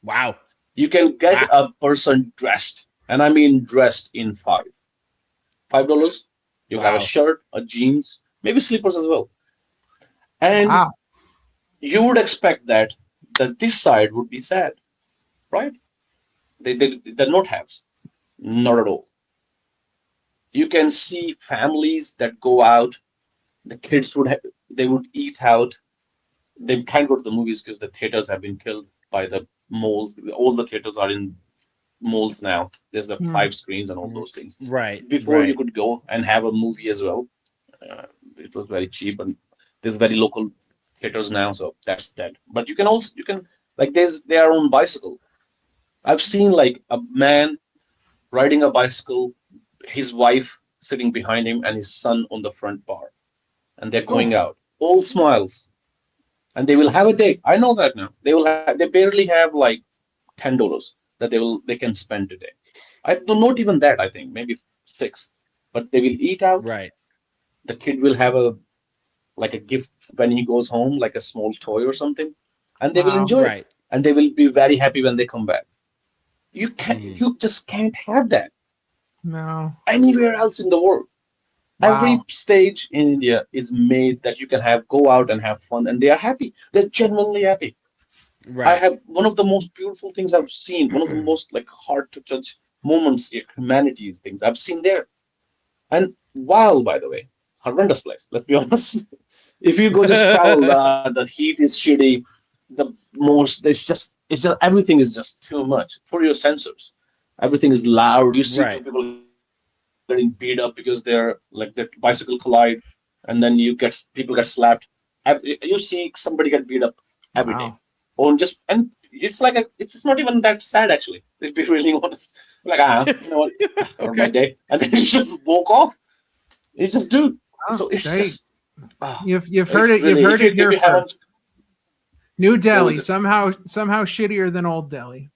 Wow. You can get a person dressed, and I mean dressed in $5. You have a shirt, a jeans, maybe slippers as well. And you would expect that this side would be sad, right? They're not haves, not at all. You can see families that go out. The kids they would eat out. They can't go to the movies because the theaters have been killed by the malls. All the theaters are in malls now. There's the 5 screens and all those things. Right. Before you could go and have a movie as well. It was very cheap, and there's very local theaters now, so that's that. But you can like they are on bicycle. I've seen like a man riding a bicycle, his wife sitting behind him, and his son on the front bar, and they're going out, all smiles, and they will have a day. I know that now. They barely have like $10 that they can spend today. Not even that. I think maybe 6, but they will eat out. Right. The kid will have a gift when he goes home, like a small toy or something, and they will enjoy it, and they will be very happy when they come back. You just can't have that. No. Anywhere else in the world. Every stage in India is made that you can go out and have fun, and they are happy. They're genuinely happy. Right. I have one of the most beautiful things I've seen, one of the most like hard to touch moments, humanities things I've seen there. And while, by the way, horrendous place. Let's be honest. If you go just travel, the heat is shitty. It's just everything is just too much for your sensors. Everything is loud. You see two people getting beat up because they're like the bicycle collide, and then people get slapped. You see somebody get beat up every day. And it's like it's not even that sad actually. To be really honest, like you know what, my day, and then you just walk off. You just do. So it's just. You've heard it. Really, you've heard it here first. New Delhi somehow shittier than old Delhi.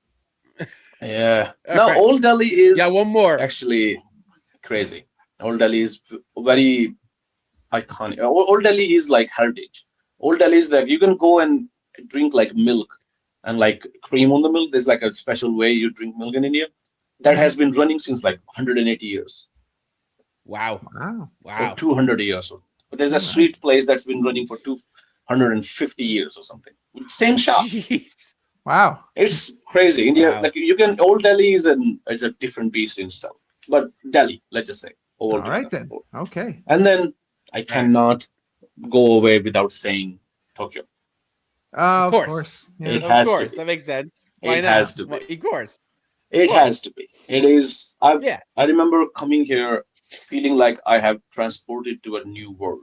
Yeah. Now old Delhi is one more actually crazy. Old Delhi is very iconic. Old Delhi is like heritage. Old Delhi is like you can go and drink like milk and like cream on the milk. There's like a special way you drink milk in India that has been running since like 180 years. Wow. Or 200 years. But there's a street place that's been running for 250 years or something. Same shop. Jeez. Wow. It's crazy. India, like old Delhi is a different beast in itself. But Delhi, let's just say. All right then. Okay. And then I cannot go away without saying Tokyo. Of course. Yeah. Of course. That makes sense. Why not? Has to be. Of course. It has to be. It is. I remember coming here feeling like I have transported to a new world.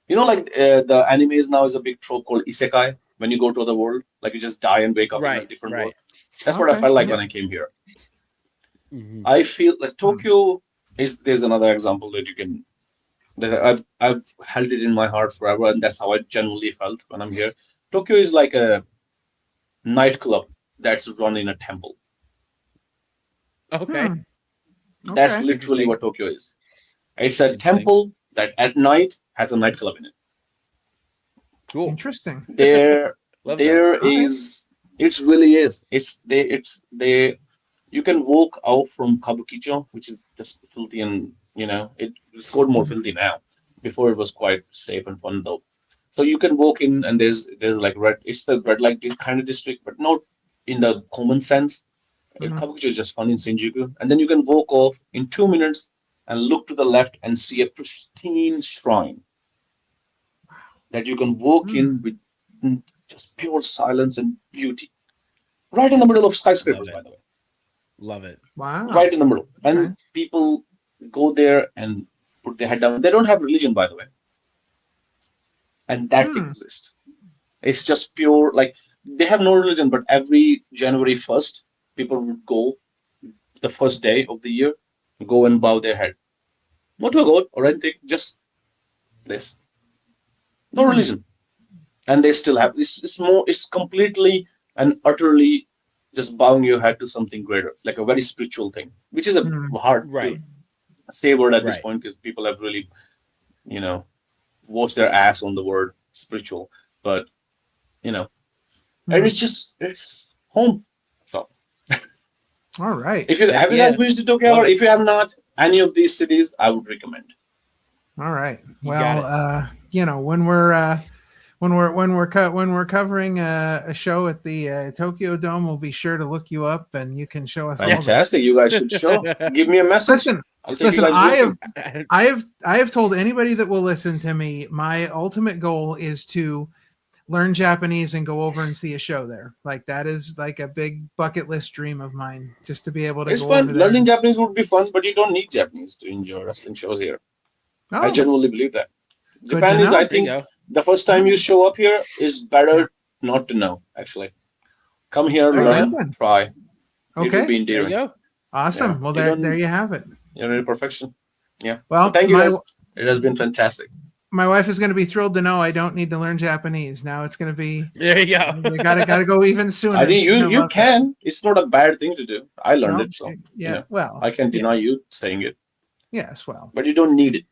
You know, like the animes now is a big trope called isekai. When you go to the world, like you just die and wake up in a different world. That's what I felt like when I came here. Mm-hmm. I feel like Tokyo there's another example that I've held it in my heart forever, and that's how I genuinely felt when I'm here. Tokyo is like a nightclub that's run in a temple. Okay. That's literally what Tokyo is. It's a temple that at night has a nightclub in it. Cool. Interesting. There is. It really is. You can walk out from Kabukicho, which is just filthy, and it's got more filthy now. Before it was quite safe and fun though. So you can walk in, and there's like red. It's the red light kind of district, but not in the common sense. Kabukicho is just fun in Shinjuku, and then you can walk off in 2 minutes and look to the left and see a pristine shrine that you can walk in with just pure silence and beauty, right in the middle of skyscrapers, by the way. Love it. Wow. Right in the middle. And people go there and put their head down. They don't have religion, by the way. And that thing exists. It's just pure, like, they have no religion, but every January 1st, people would go the first day of the year, go and bow their head. Not to a god or anything, just this. No religion. And they still have, it's completely and utterly just bowing your head to something greater. It's like a very spiritual thing, which is a hard to say word at this point because people have really, washed their ass on the word spiritual. But, and it's home. So, all right. If you have you guys visited to Tokyo, or if you have not, any of these cities, I would recommend. All right. Well, when we're covering a show at the Tokyo Dome, we'll be sure to look you up, and you can show us. Fantastic! You guys should show. Give me a message. Listen. I have told anybody that will listen to me, my ultimate goal is to learn Japanese and go over and see a show there. Like that is like a big bucket list dream of mine, just to be able to. It's fun. Learning Japanese would be fun, but you don't need Japanese to enjoy wrestling shows here. I genuinely believe that. Japan is, I think, the first time you show up here is better not to know, actually. Come here, learn, try. Okay. It will be endearing. There you go. Awesome. Yeah. Well, there you have it. You're in perfection. Yeah. Well, thank you guys. It has been fantastic. My wife is going to be thrilled to know I don't need to learn Japanese. Now it's going to be. There you go. You gotta go even sooner. I think you can. It's not a bad thing to do. I learned it, so well, I can't deny you saying it. Yes, well, but you don't need it.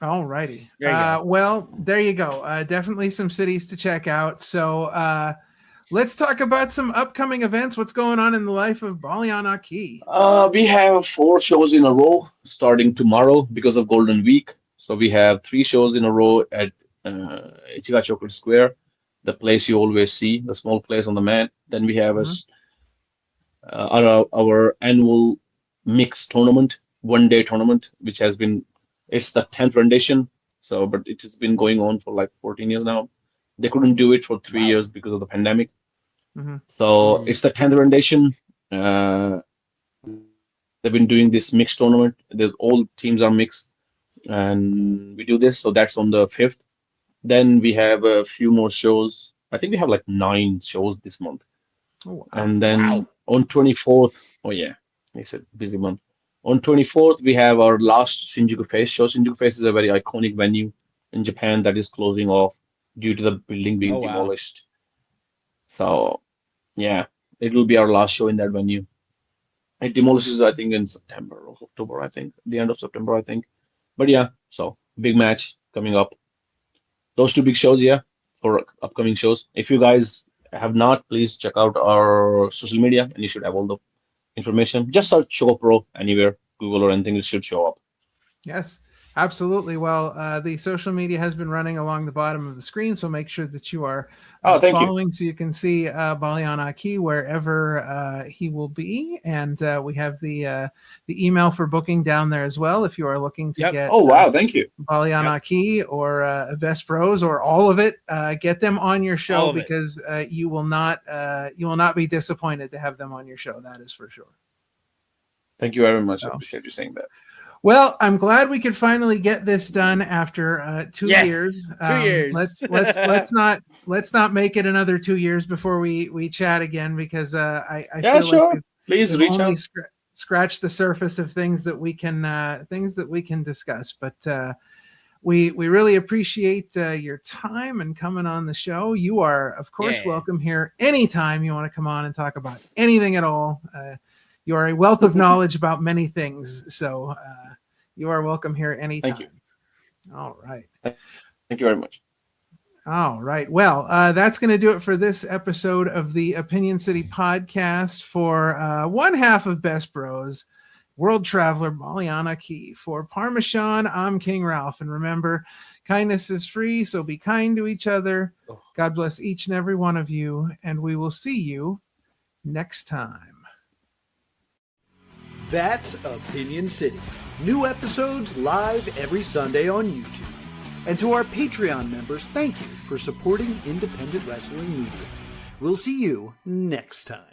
All righty. Well, there you go. Definitely some cities to check out. So let's talk about some upcoming events. What's going on in the life of Baliyan Akki? We have 4 shows in a row starting tomorrow because of Golden Week. So we have 3 shows in a row at Ichiga Chocolate Square, the place you always see, the small place on the map. Then we have our annual mix tournament, 1-day tournament, which has been, it's the 10th rendition. So, but it has been going on for like 14 years now. They couldn't do it for 3 years because of the pandemic. So it's the 10th rendition. They've been doing this mixed tournament. All teams are mixed. And we do this, so that's on the 5th. Then we have a few more shows. I think we have like 9 shows this month. And then on 24th, it's a busy month. On 24th, we have our last Shinjuku Face show. Shinjuku Face is a very iconic venue in Japan that is closing off due to the building being demolished. So, it will be our last show in that venue. It demolishes, I think, in September or October, I think. The end of September, I think. But so big match coming up. Those 2 big shows, for upcoming shows. If you guys have not, please check out our social media, and you should have all the information. Just search Show Pro anywhere, Google or anything, it should show up. Yes, absolutely. Well, the social media has been running along the bottom of the screen, so make sure that you are following so you can see Baliyan Akki wherever he will be. And we have the email for booking down there as well if you are looking to get thank you. Baliyan Akki or BestBros or all of it. Get them on your show because you will not be disappointed to have them on your show. That is for sure. Thank you very much. I appreciate you saying that. Well, I'm glad we could finally get this done after 2 years. 2 years. Let's not make it another 2 years before we chat again, because I feel like please reach out. Scratch the surface of things that we can discuss. But we really appreciate your time and coming on the show. You are, of course, welcome here anytime you want to come on and talk about anything at all. You are a wealth of knowledge about many things, so you are welcome here anytime. Thank you. All right. Thank you very much. All right. Well, that's going to do it for this episode of the Opinion City podcast. For one half of Best Bros, world traveler Baliyan Akki. For Parmesan, I'm King Ralph. And remember, kindness is free, so be kind to each other. God bless each and every one of you, and we will see you next time. That's Opinion City. New episodes live every Sunday on YouTube. And to our Patreon members, thank you for supporting independent wrestling media. We'll see you next time.